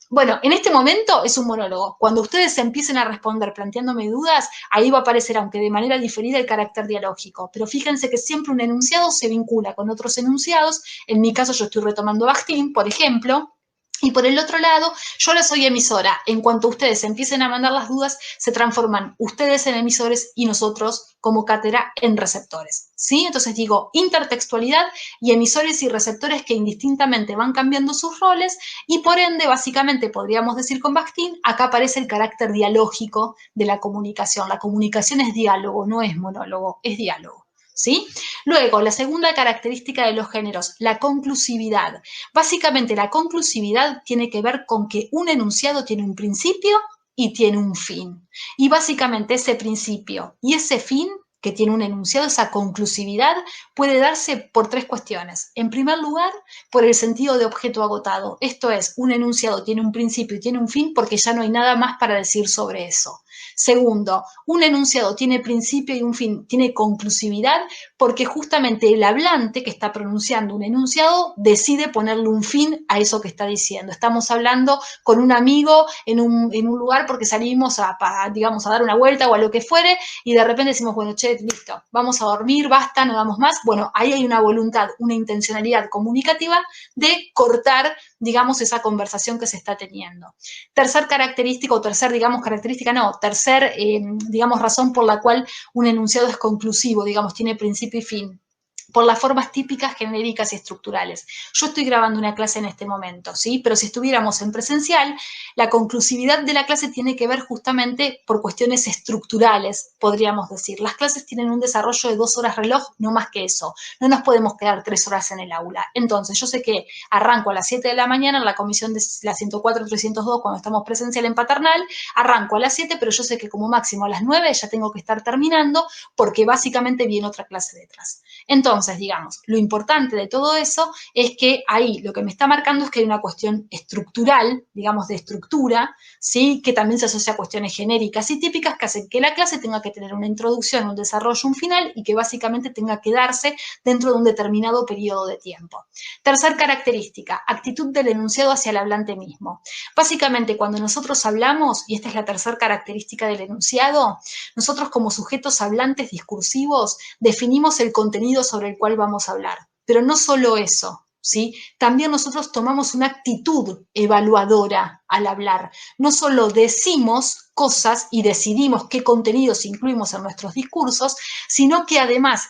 Bueno, en este momento es un monólogo. Cuando ustedes empiecen a responder planteándome dudas, ahí va a aparecer, aunque de manera diferida, el carácter dialógico. Pero fíjense que siempre un enunciado se vincula con otros enunciados. En mi caso, yo estoy retomando Bakhtin, por ejemplo. Y por el otro lado, yo ahora soy emisora. En cuanto ustedes empiecen a mandar las dudas, se transforman ustedes en emisores y nosotros, como cátedra, en receptores. ¿Sí? Entonces digo, intertextualidad y emisores y receptores que indistintamente van cambiando sus roles y por ende, básicamente, podríamos decir con Bakhtin, acá aparece el carácter dialógico de la comunicación. La comunicación es diálogo, no es monólogo, es diálogo. ¿Sí? Luego, la segunda característica de los géneros, la conclusividad. Básicamente, la conclusividad tiene que ver con que un enunciado tiene un principio y tiene un fin. Y básicamente ese principio y ese fin que tiene un enunciado, esa conclusividad, puede darse por tres cuestiones. En primer lugar, por el sentido de objeto agotado. Esto es, un enunciado tiene un principio y tiene un fin porque ya no hay nada más para decir sobre eso. Segundo, un enunciado tiene principio y un fin, tiene conclusividad porque justamente el hablante que está pronunciando un enunciado decide ponerle un fin a eso que está diciendo. Estamos hablando con un amigo en un lugar porque salimos digamos, a dar una vuelta o a lo que fuere y de repente decimos, bueno, che, listo, vamos a dormir, basta, no damos más. Bueno, ahí hay una voluntad, una intencionalidad comunicativa de cortar, digamos, esa conversación que se está teniendo. Tercer característica, o digamos, razón por la cual un enunciado es conclusivo, digamos, tiene principio y fin, por las formas típicas, genéricas y estructurales. Yo estoy grabando una clase en este momento, ¿sí? Pero si estuviéramos en presencial, la conclusividad de la clase tiene que ver justamente por cuestiones estructurales, podríamos decir. Las clases tienen un desarrollo de 2 horas reloj, no más que eso. No nos podemos quedar 3 horas en el aula. Entonces, yo sé que arranco a las 7 de la mañana en la comisión de la 104-302, cuando estamos presencial en Paternal, arranco a las 7, pero yo sé que como máximo a las 9 ya tengo que estar terminando, porque básicamente viene otra clase detrás. Entonces, digamos, lo importante de todo eso es que ahí lo que me está marcando es que hay una cuestión estructural, digamos, de estructura, ¿sí? Que también se asocia a cuestiones genéricas y típicas que hacen que la clase tenga que tener una introducción, un desarrollo, un final y que básicamente tenga que darse dentro de un determinado periodo de tiempo. Tercer característica, actitud del enunciado hacia el hablante mismo. Básicamente, cuando nosotros hablamos, y esta es la tercera característica del enunciado, nosotros como sujetos hablantes discursivos definimos el contenido sobre el cual vamos a hablar. Pero no solo eso, ¿sí? También nosotros tomamos una actitud evaluadora al hablar. No solo decimos cosas y decidimos qué contenidos incluimos en nuestros discursos, sino que además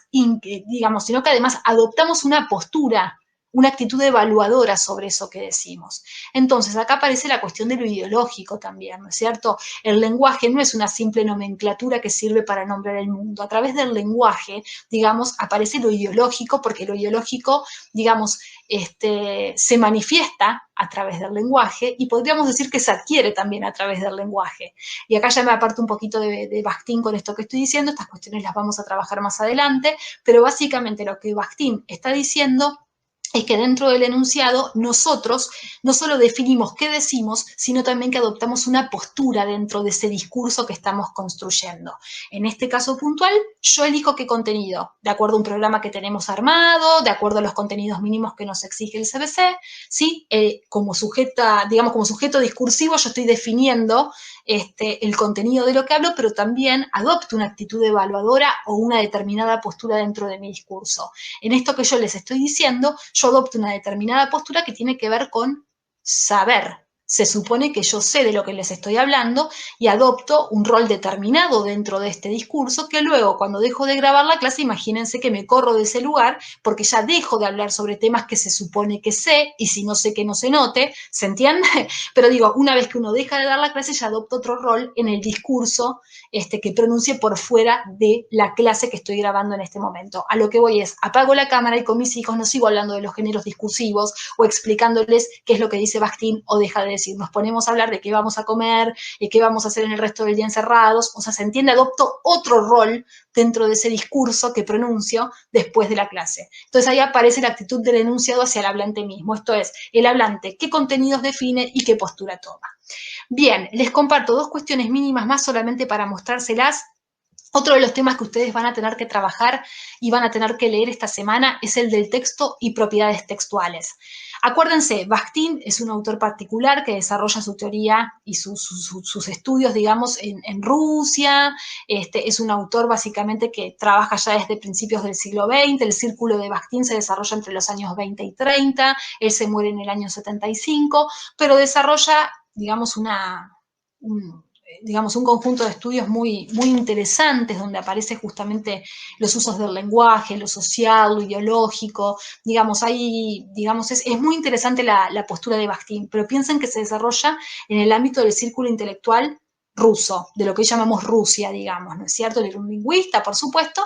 adoptamos una postura, una actitud evaluadora sobre eso que decimos. Entonces, acá aparece la cuestión de lo ideológico también, ¿no es cierto? El lenguaje no es una simple nomenclatura que sirve para nombrar el mundo. A través del lenguaje, digamos, aparece lo ideológico, porque lo ideológico, digamos, se manifiesta a través del lenguaje y podríamos decir que se adquiere también a través del lenguaje. Y acá ya me aparto un poquito de Bakhtin con esto que estoy diciendo, estas cuestiones las vamos a trabajar más adelante, pero básicamente lo que Bakhtin está diciendo es que dentro del enunciado nosotros no solo definimos qué decimos, sino también que adoptamos una postura dentro de ese discurso que estamos construyendo. En este caso puntual, yo elijo qué contenido, de acuerdo a un programa que tenemos armado, de acuerdo a los contenidos mínimos que nos exige el CBC, ¿sí? Como sujeto discursivo yo estoy definiendo el contenido de lo que hablo, pero también adopto una actitud evaluadora o una determinada postura dentro de mi discurso. En esto que yo les estoy diciendo, yo adopto una determinada postura que tiene que ver con saber, se supone que yo sé de lo que les estoy hablando y adopto un rol determinado dentro de este discurso que luego, cuando dejo de grabar la clase, imagínense que me corro de ese lugar porque ya dejo de hablar sobre temas que se supone que sé y si no sé que no se note, ¿se entiende? Pero digo, una vez que uno deja de dar la clase, ya adopta otro rol en el discurso que pronuncie por fuera de la clase que estoy grabando en este momento. A lo que voy es, apago la cámara y con mis hijos no sigo hablando de los géneros discursivos o explicándoles qué es lo que dice Bakhtin o deja de decir. Nos ponemos a hablar de qué vamos a comer y qué vamos a hacer en el resto del día encerrados. O sea, se entiende, adopto otro rol dentro de ese discurso que pronuncio después de la clase. Entonces ahí aparece la actitud del enunciado hacia el hablante mismo. Esto es, el hablante, qué contenidos define y qué postura toma. Bien, les comparto dos cuestiones mínimas más solamente para mostrárselas. Otro de los temas que ustedes van a tener que trabajar y van a tener que leer esta semana es el del texto y propiedades textuales. Acuérdense, Bakhtin es un autor particular que desarrolla su teoría y sus estudios, digamos, en Rusia. Es un autor básicamente que trabaja ya desde principios del siglo XX. El círculo de Bakhtin se desarrolla entre los años 20 y 30. Él se muere en el año 75, pero desarrolla, digamos, un conjunto de estudios muy, muy interesantes donde aparece justamente los usos del lenguaje, lo social, lo ideológico, es muy interesante la postura de Bakhtin, pero piensen que se desarrolla en el ámbito del círculo intelectual ruso, de lo que llamamos Rusia, digamos, ¿no es cierto? Él era un lingüista, por supuesto,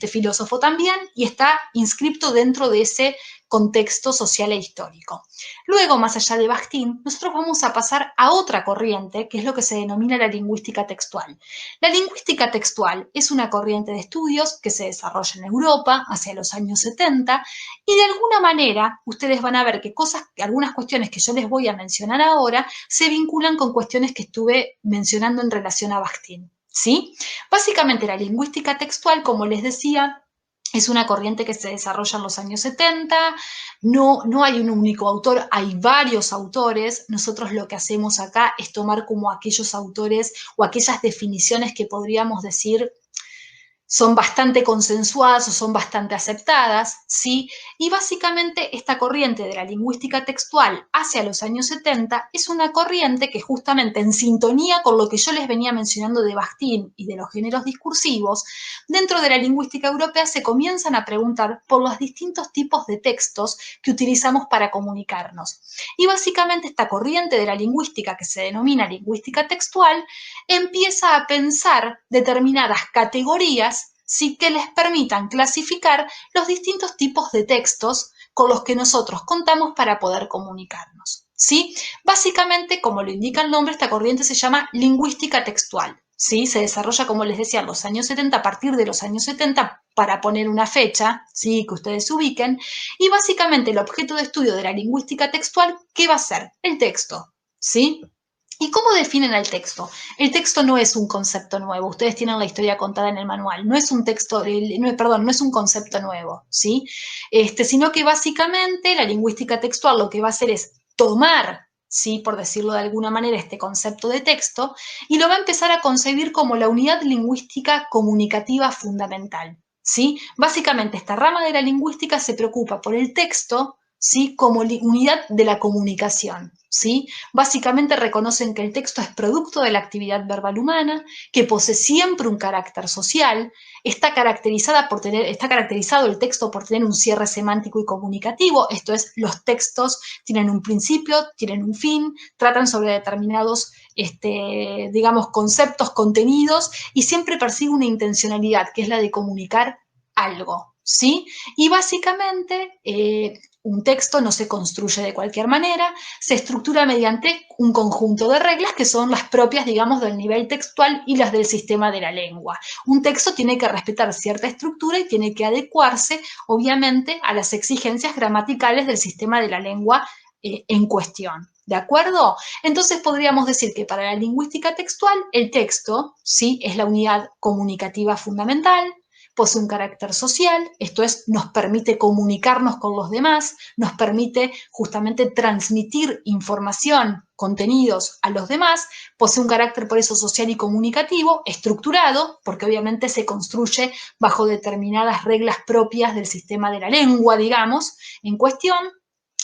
filósofo también, y está inscripto dentro de ese contexto social e histórico. Luego, más allá de Bakhtin, nosotros vamos a pasar a otra corriente, que es lo que se denomina la lingüística textual. La lingüística textual es una corriente de estudios que se desarrolla en Europa hacia los años 70 y de alguna manera ustedes van a ver que algunas cuestiones que yo les voy a mencionar ahora se vinculan con cuestiones que estuve mencionando en relación a Bakhtin, ¿sí? Básicamente la lingüística textual, como les decía, es una corriente que se desarrolla en los años 70, no hay un único autor, hay varios autores. Nosotros lo que hacemos acá es tomar como aquellos autores o aquellas definiciones que podríamos decir son bastante consensuadas o son bastante aceptadas, ¿sí? Y básicamente esta corriente de la lingüística textual hacia los años 70 es una corriente que justamente en sintonía con lo que yo les venía mencionando de Bakhtin y de los géneros discursivos, dentro de la lingüística europea se comienzan a preguntar por los distintos tipos de textos que utilizamos para comunicarnos. Y básicamente esta corriente de la lingüística que se denomina lingüística textual empieza a pensar determinadas categorías sí que les permitan clasificar los distintos tipos de textos con los que nosotros contamos para poder comunicarnos, ¿sí? Básicamente, como lo indica el nombre, esta corriente se llama lingüística textual, ¿sí? Se desarrolla, como les decía, en los años 70, a partir de los años 70, para poner una fecha, ¿sí? Que ustedes se ubiquen, y básicamente el objeto de estudio de la lingüística textual, ¿qué va a ser? El texto, ¿sí? ¿Y cómo definen el texto? El texto no es un concepto nuevo, ustedes tienen la historia contada en el manual, no es un texto, no es un concepto nuevo, ¿sí? Sino que básicamente la lingüística textual lo que va a hacer es tomar, ¿sí? Por decirlo de alguna manera, este concepto de texto y lo va a empezar a concebir como la unidad lingüística comunicativa fundamental, ¿sí? Básicamente esta rama de la lingüística se preocupa por el texto, ¿sí? Como unidad de la comunicación, ¿sí? Básicamente reconocen que el texto es producto de la actividad verbal humana, que posee siempre un carácter social, está caracterizado el texto por tener un cierre semántico y comunicativo, esto es, los textos tienen un principio, tienen un fin, tratan sobre determinados, digamos, conceptos, contenidos, y siempre persigue una intencionalidad, que es la de comunicar algo, ¿sí? Y básicamente un texto no se construye de cualquier manera, se estructura mediante un conjunto de reglas que son las propias, digamos, del nivel textual y las del sistema de la lengua. Un texto tiene que respetar cierta estructura y tiene que adecuarse, obviamente, a las exigencias gramaticales del sistema de la lengua en cuestión. ¿De acuerdo? Entonces podríamos decir que para la lingüística textual el texto, ¿sí? Es la unidad comunicativa fundamental, posee un carácter social, esto es, nos permite comunicarnos con los demás, nos permite justamente transmitir información, contenidos a los demás, posee un carácter por eso social y comunicativo, estructurado, porque obviamente se construye bajo determinadas reglas propias del sistema de la lengua, digamos, en cuestión.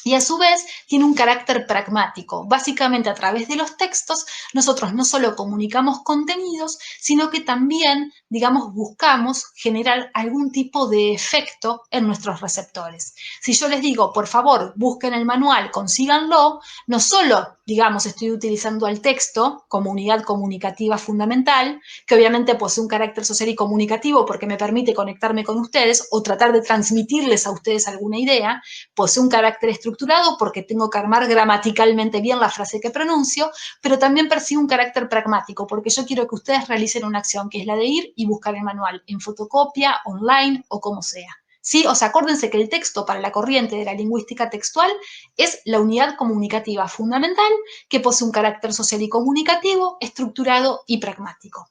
Y a su vez tiene un carácter pragmático. Básicamente a través de los textos nosotros no solo comunicamos contenidos, sino que también, digamos, buscamos generar algún tipo de efecto en nuestros receptores. Si yo les digo, por favor, busquen el manual, consíganlo, no solo, digamos, estoy utilizando al texto como unidad comunicativa fundamental, que obviamente posee un carácter social y comunicativo porque me permite conectarme con ustedes o tratar de transmitirles a ustedes alguna idea, posee un carácter estructurado porque tengo que armar gramaticalmente bien la frase que pronuncio, pero también persigue un carácter pragmático porque yo quiero que ustedes realicen una acción que es la de ir y buscar el manual en fotocopia, online o como sea. ¿Sí? O sea, acuérdense que el texto para la corriente de la lingüística textual es la unidad comunicativa fundamental que posee un carácter social y comunicativo, estructurado y pragmático.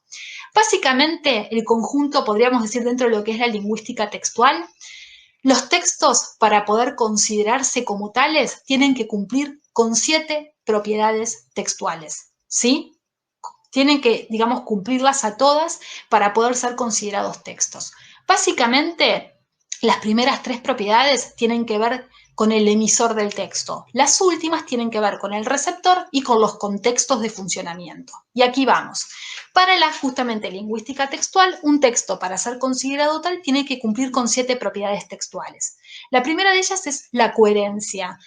Básicamente, el conjunto, podríamos decir, dentro de lo que es la lingüística textual, los textos, para poder considerarse como tales, tienen que cumplir con 7 propiedades textuales, ¿sí? Tienen que, digamos, cumplirlas a todas para poder ser considerados textos. Básicamente, las primeras 3 propiedades tienen que ver con el emisor del texto. Las últimas tienen que ver con el receptor y con los contextos de funcionamiento. Y aquí vamos. Para la justamente lingüística textual, un texto para ser considerado tal tiene que cumplir con 7 propiedades textuales. La primera de ellas es la coherencia.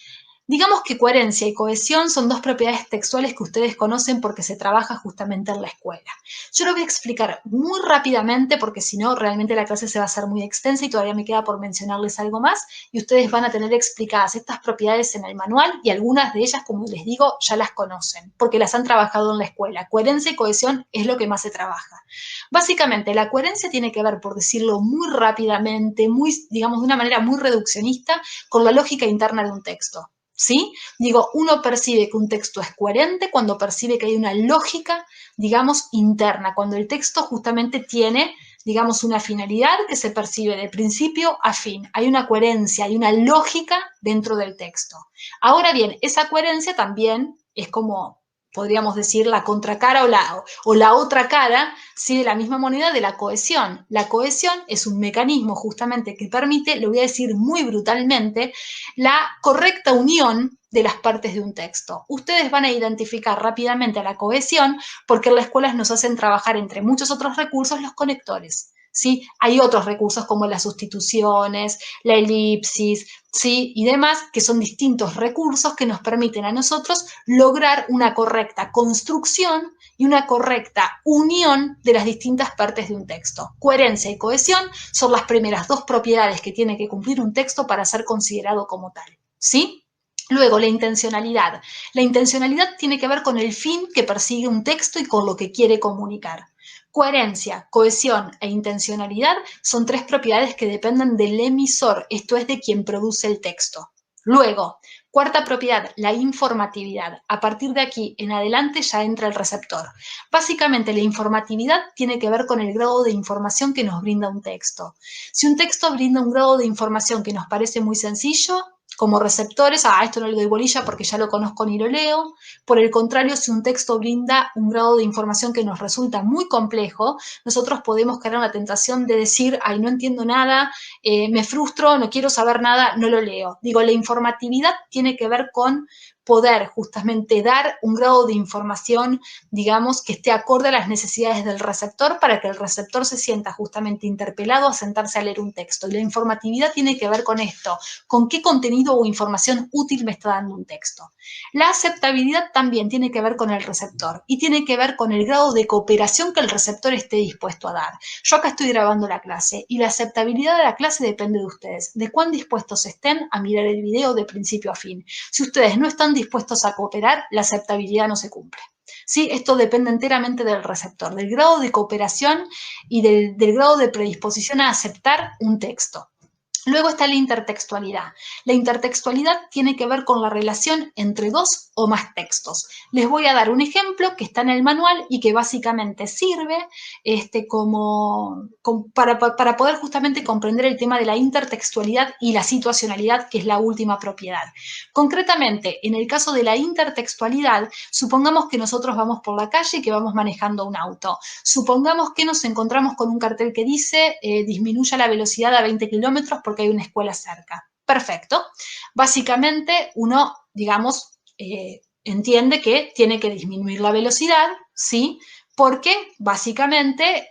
Digamos que coherencia y cohesión son 2 propiedades textuales que ustedes conocen porque se trabaja justamente en la escuela. Yo lo voy a explicar muy rápidamente porque si no, realmente la clase se va a hacer muy extensa y todavía me queda por mencionarles algo más y ustedes van a tener explicadas estas propiedades en el manual y algunas de ellas, como les digo, ya las conocen porque las han trabajado en la escuela. Coherencia y cohesión es lo que más se trabaja. Básicamente, la coherencia tiene que ver, por decirlo muy rápidamente, muy, digamos, de una manera muy reduccionista, con la lógica interna de un texto. ¿Sí? Digo, uno percibe que un texto es coherente cuando percibe que hay una lógica, digamos, interna, cuando el texto justamente tiene, digamos, una finalidad que se percibe de principio a fin. Hay una coherencia, hay una lógica dentro del texto. Ahora bien, esa coherencia también es como podríamos decir la contracara o la otra cara, ¿sí? De la misma moneda de la cohesión. La cohesión es un mecanismo justamente que permite, lo voy a decir muy brutalmente, la correcta unión de las partes de un texto. Ustedes van a identificar rápidamente a la cohesión porque en las escuelas nos hacen trabajar entre muchos otros recursos los conectores. ¿Sí? Hay otros recursos como las sustituciones, la elipsis, ¿sí? Y demás, que son distintos recursos que nos permiten a nosotros lograr una correcta construcción y una correcta unión de las distintas partes de un texto. Coherencia y cohesión son las primeras 2 propiedades que tiene que cumplir un texto para ser considerado como tal. ¿Sí? Luego, la intencionalidad. La intencionalidad tiene que ver con el fin que persigue un texto y con lo que quiere comunicar. Coherencia, cohesión e intencionalidad son 3 propiedades que dependen del emisor, esto es de quien produce el texto. Luego, cuarta propiedad, la informatividad. A partir de aquí en adelante ya entra el receptor. Básicamente la informatividad tiene que ver con el grado de información que nos brinda un texto. Si un texto brinda un grado de información que nos parece muy sencillo, como receptores, esto no le doy bolilla porque ya lo conozco ni lo leo. Por el contrario, si un texto brinda un grado de información que nos resulta muy complejo, nosotros podemos caer en la tentación de decir, ay, no entiendo nada, me frustro, no quiero saber nada, no lo leo. Digo, la informatividad tiene que ver con poder justamente dar un grado de información, digamos, que esté acorde a las necesidades del receptor para que el receptor se sienta justamente interpelado a sentarse a leer un texto. Y la informatividad tiene que ver con esto, con qué contenido o información útil me está dando un texto. La aceptabilidad también tiene que ver con el receptor y tiene que ver con el grado de cooperación que el receptor esté dispuesto a dar. Yo acá estoy grabando la clase y la aceptabilidad de la clase depende de ustedes, de cuán dispuestos estén a mirar el video de principio a fin. Si ustedes no están dispuestos a cooperar, la aceptabilidad no se cumple. ¿Sí? Esto depende enteramente del receptor, del grado de cooperación y del grado de predisposición a aceptar un texto. Luego está la intertextualidad. La intertextualidad tiene que ver con la relación entre 2 o más textos. Les voy a dar un ejemplo que está en el manual y que básicamente sirve para poder justamente comprender el tema de la intertextualidad y la situacionalidad, que es la última propiedad. Concretamente, en el caso de la intertextualidad, supongamos que nosotros vamos por la calle y que vamos manejando un auto. Supongamos que nos encontramos con un cartel que dice disminuya la velocidad a 20 kilómetros porque hay una escuela cerca. Perfecto. Básicamente uno, digamos, entiende que tiene que disminuir la velocidad, ¿sí? Porque básicamente,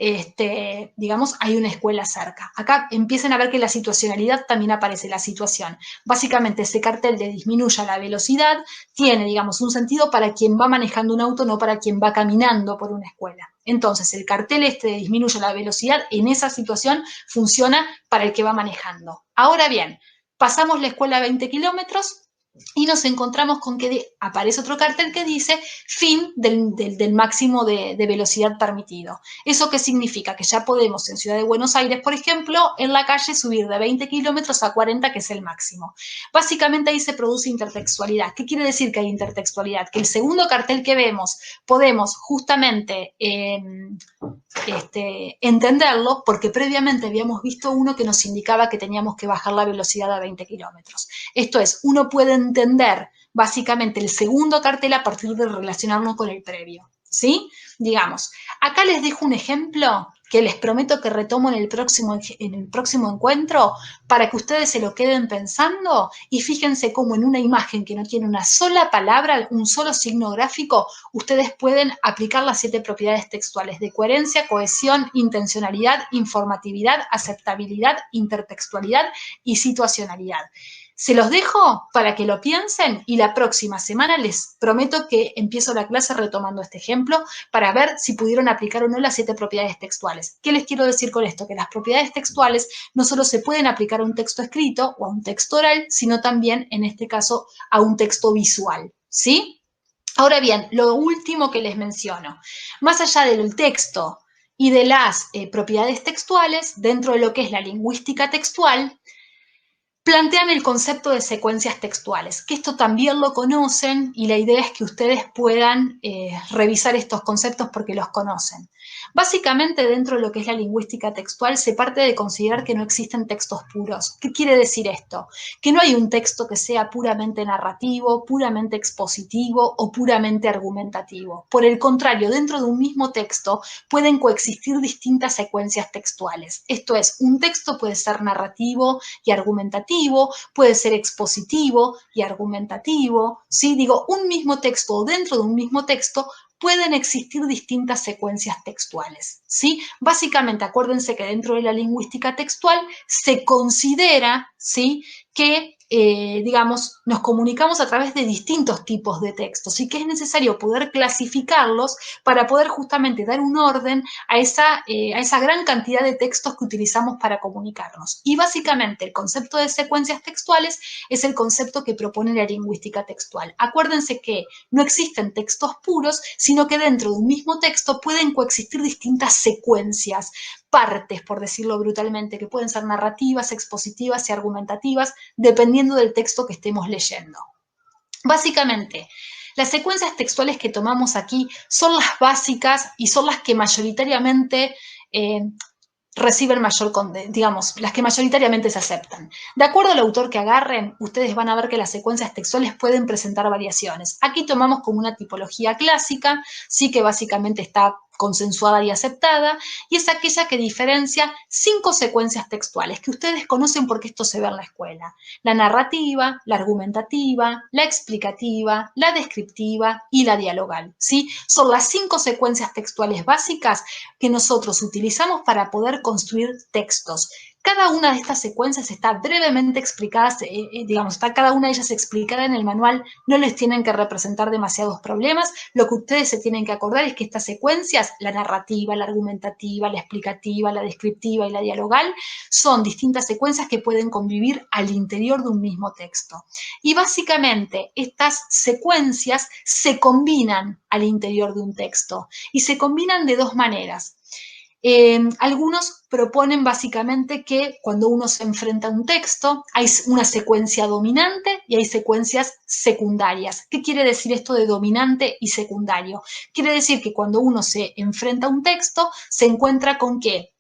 digamos, hay una escuela cerca. Acá empiezan a ver que la situacionalidad también aparece, la situación. Básicamente ese cartel de disminuya la velocidad tiene, digamos, un sentido para quien va manejando un auto, no para quien va caminando por una escuela. Entonces, el cartel de disminuya la velocidad en esa situación funciona para el que va manejando. Ahora bien, pasamos la escuela a 20 kilómetros, y nos encontramos con que aparece otro cartel que dice fin del máximo de velocidad permitido. ¿Eso qué significa? Que ya podemos en Ciudad de Buenos Aires, por ejemplo, en la calle subir de 20 kilómetros a 40, que es el máximo. Básicamente ahí se produce intertextualidad. ¿Qué quiere decir que hay intertextualidad? Que el segundo cartel que vemos podemos justamente entenderlo porque previamente habíamos visto uno que nos indicaba que teníamos que bajar la velocidad a 20 kilómetros. Esto es, uno puede entender básicamente el segundo cartel a partir de relacionarlo con el previo, ¿sí? Digamos, acá les dejo un ejemplo que les prometo que retomo en el próximo encuentro para que ustedes se lo queden pensando y fíjense cómo en una imagen que no tiene una sola palabra, un solo signo gráfico, ustedes pueden aplicar las 7 propiedades textuales de coherencia, cohesión, intencionalidad, informatividad, aceptabilidad, intertextualidad y situacionalidad. Se los dejo para que lo piensen y la próxima semana les prometo que empiezo la clase retomando este ejemplo para ver si pudieron aplicar o no las 7 propiedades textuales. ¿Qué les quiero decir con esto? Que las propiedades textuales no solo se pueden aplicar a un texto escrito o a un texto oral, sino también, en este caso, a un texto visual, ¿sí? Ahora bien, lo último que les menciono, más allá del texto y de las propiedades textuales, dentro de lo que es la lingüística textual, plantean el concepto de secuencias textuales, que esto también lo conocen y la idea es que ustedes puedan revisar estos conceptos porque los conocen. Básicamente, dentro de lo que es la lingüística textual, se parte de considerar que no existen textos puros. ¿Qué quiere decir esto? Que no hay un texto que sea puramente narrativo, puramente expositivo o puramente argumentativo. Por el contrario, dentro de un mismo texto pueden coexistir distintas secuencias textuales. Esto es, un texto puede ser narrativo y argumentativo, puede ser expositivo y argumentativo, ¿sí? Digo, un mismo texto o dentro de un mismo texto pueden existir distintas secuencias textuales, ¿sí? Básicamente, acuérdense que dentro de la lingüística textual se considera, ¿sí?, que digamos, nos comunicamos a través de distintos tipos de textos y que es necesario poder clasificarlos para poder justamente dar un orden a esa gran cantidad de textos que utilizamos para comunicarnos. Y básicamente el concepto de secuencias textuales es el concepto que propone la lingüística textual. Acuérdense que no existen textos puros, sino que dentro de un mismo texto pueden coexistir distintas secuencias, partes, por decirlo brutalmente, que pueden ser narrativas, expositivas y argumentativas, dependiendo del texto que estemos leyendo. Básicamente, las secuencias textuales que tomamos aquí son las básicas y son las que mayoritariamente reciben digamos, las que mayoritariamente se aceptan. De acuerdo al autor que agarren, ustedes van a ver que las secuencias textuales pueden presentar variaciones. Aquí tomamos como una tipología clásica, sí, que básicamente está consensuada y aceptada, y es aquella que diferencia 5 secuencias textuales que ustedes conocen porque esto se ve en la escuela: la narrativa, la argumentativa, la explicativa, la descriptiva y la dialogal, ¿sí? Son las 5 secuencias textuales básicas que nosotros utilizamos para poder construir textos. Cada una de estas secuencias está brevemente explicada, digamos, está cada una de ellas explicada en el manual, no les tienen que representar demasiados problemas. Lo que ustedes se tienen que acordar es que estas secuencias, la narrativa, la argumentativa, la explicativa, la descriptiva y la dialogal, son distintas secuencias que pueden convivir al interior de un mismo texto. Y básicamente estas secuencias se combinan al interior de un texto y se combinan de 2 maneras. Algunos proponen básicamente que cuando uno se enfrenta a un texto hay una secuencia dominante y hay secuencias secundarias. ¿Qué quiere decir esto de dominante y secundario? Quiere decir que cuando uno se enfrenta a un texto se encuentra con que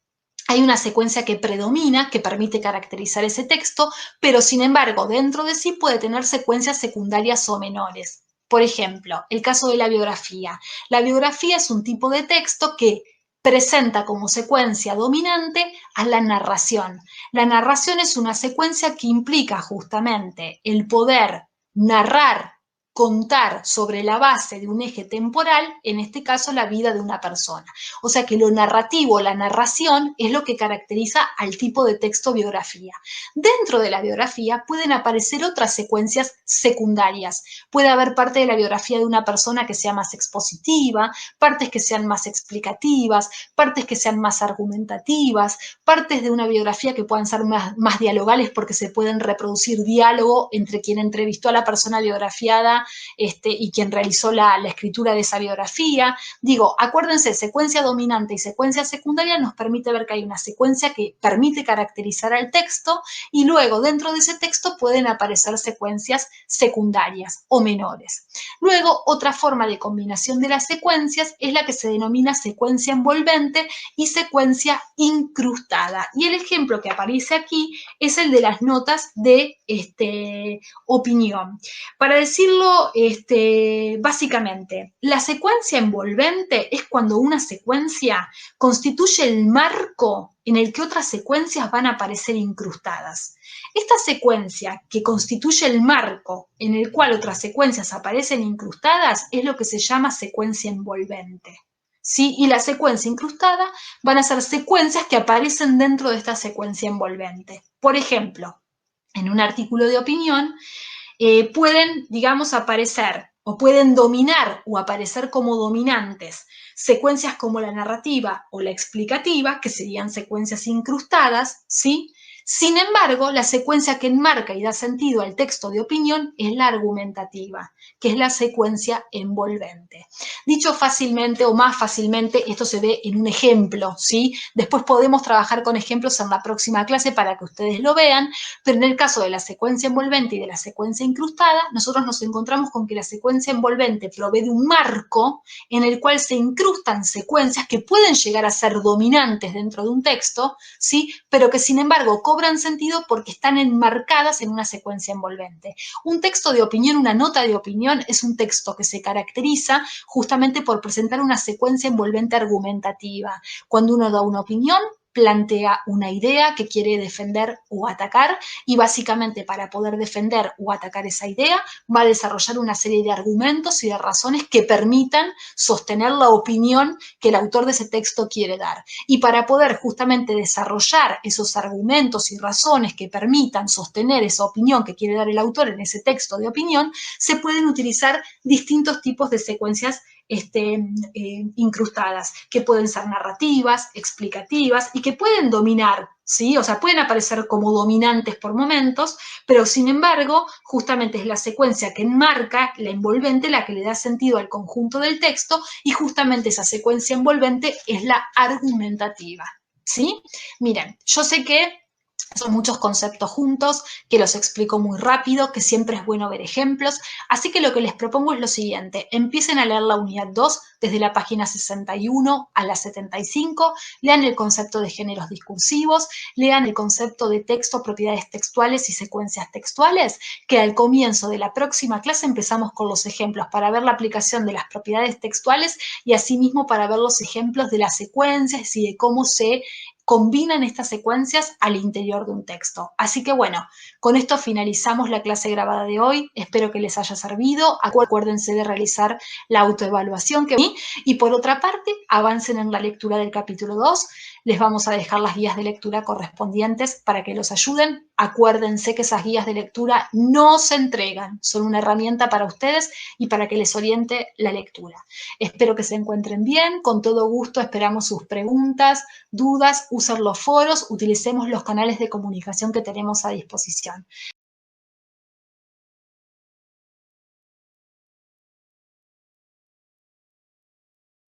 hay una secuencia que predomina, que permite caracterizar ese texto, pero sin embargo dentro de sí puede tener secuencias secundarias o menores. Por ejemplo, el caso de la biografía. La biografía es un tipo de texto que presenta como secuencia dominante a la narración. La narración es una secuencia que implica justamente el poder narrar, contar sobre la base de un eje temporal, en este caso la vida de una persona. O sea que lo narrativo, la narración, es lo que caracteriza al tipo de texto biografía. Dentro de la biografía pueden aparecer otras secuencias secundarias. Puede haber parte de la biografía de una persona que sea más expositiva, partes que sean más explicativas, partes que sean más argumentativas, partes de una biografía que puedan ser más dialogales porque se pueden reproducir diálogo entre quien entrevistó a la persona biografiada y quien realizó la escritura de esa biografía. Digo, acuérdense, secuencia dominante y secuencia secundaria nos permite ver que hay una secuencia que permite caracterizar al texto y luego dentro de ese texto pueden aparecer secuencias secundarias o menores. Luego, otra forma de combinación de las secuencias es la que se denomina secuencia envolvente y secuencia incrustada. Y el ejemplo que aparece aquí es el de las notas de opinión. Para decirlo básicamente, la secuencia envolvente es cuando una secuencia constituye el marco en el que otras secuencias van a aparecer incrustadas. Esta secuencia que constituye el marco en el cual otras secuencias aparecen incrustadas es lo que se llama secuencia envolvente. ¿Sí? Y la secuencia incrustada van a ser secuencias que aparecen dentro de esta secuencia envolvente. Por ejemplo, en un artículo de opinión, pueden, digamos, aparecer o pueden dominar o aparecer como dominantes secuencias como la narrativa o la explicativa, que serían secuencias incrustadas, ¿sí? Sin embargo, la secuencia que enmarca y da sentido al texto de opinión es la argumentativa, que es la secuencia envolvente. Dicho fácilmente o más fácilmente, esto se ve en un ejemplo, ¿sí? Después podemos trabajar con ejemplos en la próxima clase para que ustedes lo vean, pero en el caso de la secuencia envolvente y de la secuencia incrustada, nosotros nos encontramos con que la secuencia envolvente provee de un marco en el cual se incrustan secuencias que pueden llegar a ser dominantes dentro de un texto, ¿sí? Pero que sin embargo cobran sentido porque están enmarcadas en una secuencia envolvente. Un texto de opinión, una nota de opinión, es un texto que se caracteriza justamente por presentar una secuencia envolvente argumentativa. Cuando uno da una opinión, plantea una idea que quiere defender o atacar y básicamente para poder defender o atacar esa idea va a desarrollar una serie de argumentos y de razones que permitan sostener la opinión que el autor de ese texto quiere dar. Y para poder justamente desarrollar esos argumentos y razones que permitan sostener esa opinión que quiere dar el autor en ese texto de opinión, se pueden utilizar distintos tipos de secuencias incrustadas, que pueden ser narrativas, explicativas y que pueden dominar, ¿sí? O sea, pueden aparecer como dominantes por momentos, pero sin embargo, justamente es la secuencia que enmarca la envolvente la que le da sentido al conjunto del texto y justamente esa secuencia envolvente es la argumentativa, ¿sí? Miren, yo sé que son muchos conceptos juntos, que los explico muy rápido, que siempre es bueno ver ejemplos, así que lo que les propongo es lo siguiente, empiecen a leer la unidad 2 desde la página 61 a la 75, lean el concepto de géneros discursivos, lean el concepto de texto, propiedades textuales y secuencias textuales, que al comienzo de la próxima clase empezamos con los ejemplos para ver la aplicación de las propiedades textuales y asimismo para ver los ejemplos de las secuencias y de cómo se combinan estas secuencias al interior de un texto. Así que bueno, con esto finalizamos la clase grabada de hoy. Espero que les haya servido. Acuérdense de realizar la autoevaluación que vi. Y por otra parte, avancen en la lectura del capítulo 2. Les vamos a dejar las guías de lectura correspondientes para que los ayuden. Acuérdense que esas guías de lectura no se entregan, son una herramienta para ustedes y para que les oriente la lectura. Espero que se encuentren bien, con todo gusto esperamos sus preguntas, dudas, usen los foros, utilicemos los canales de comunicación que tenemos a disposición.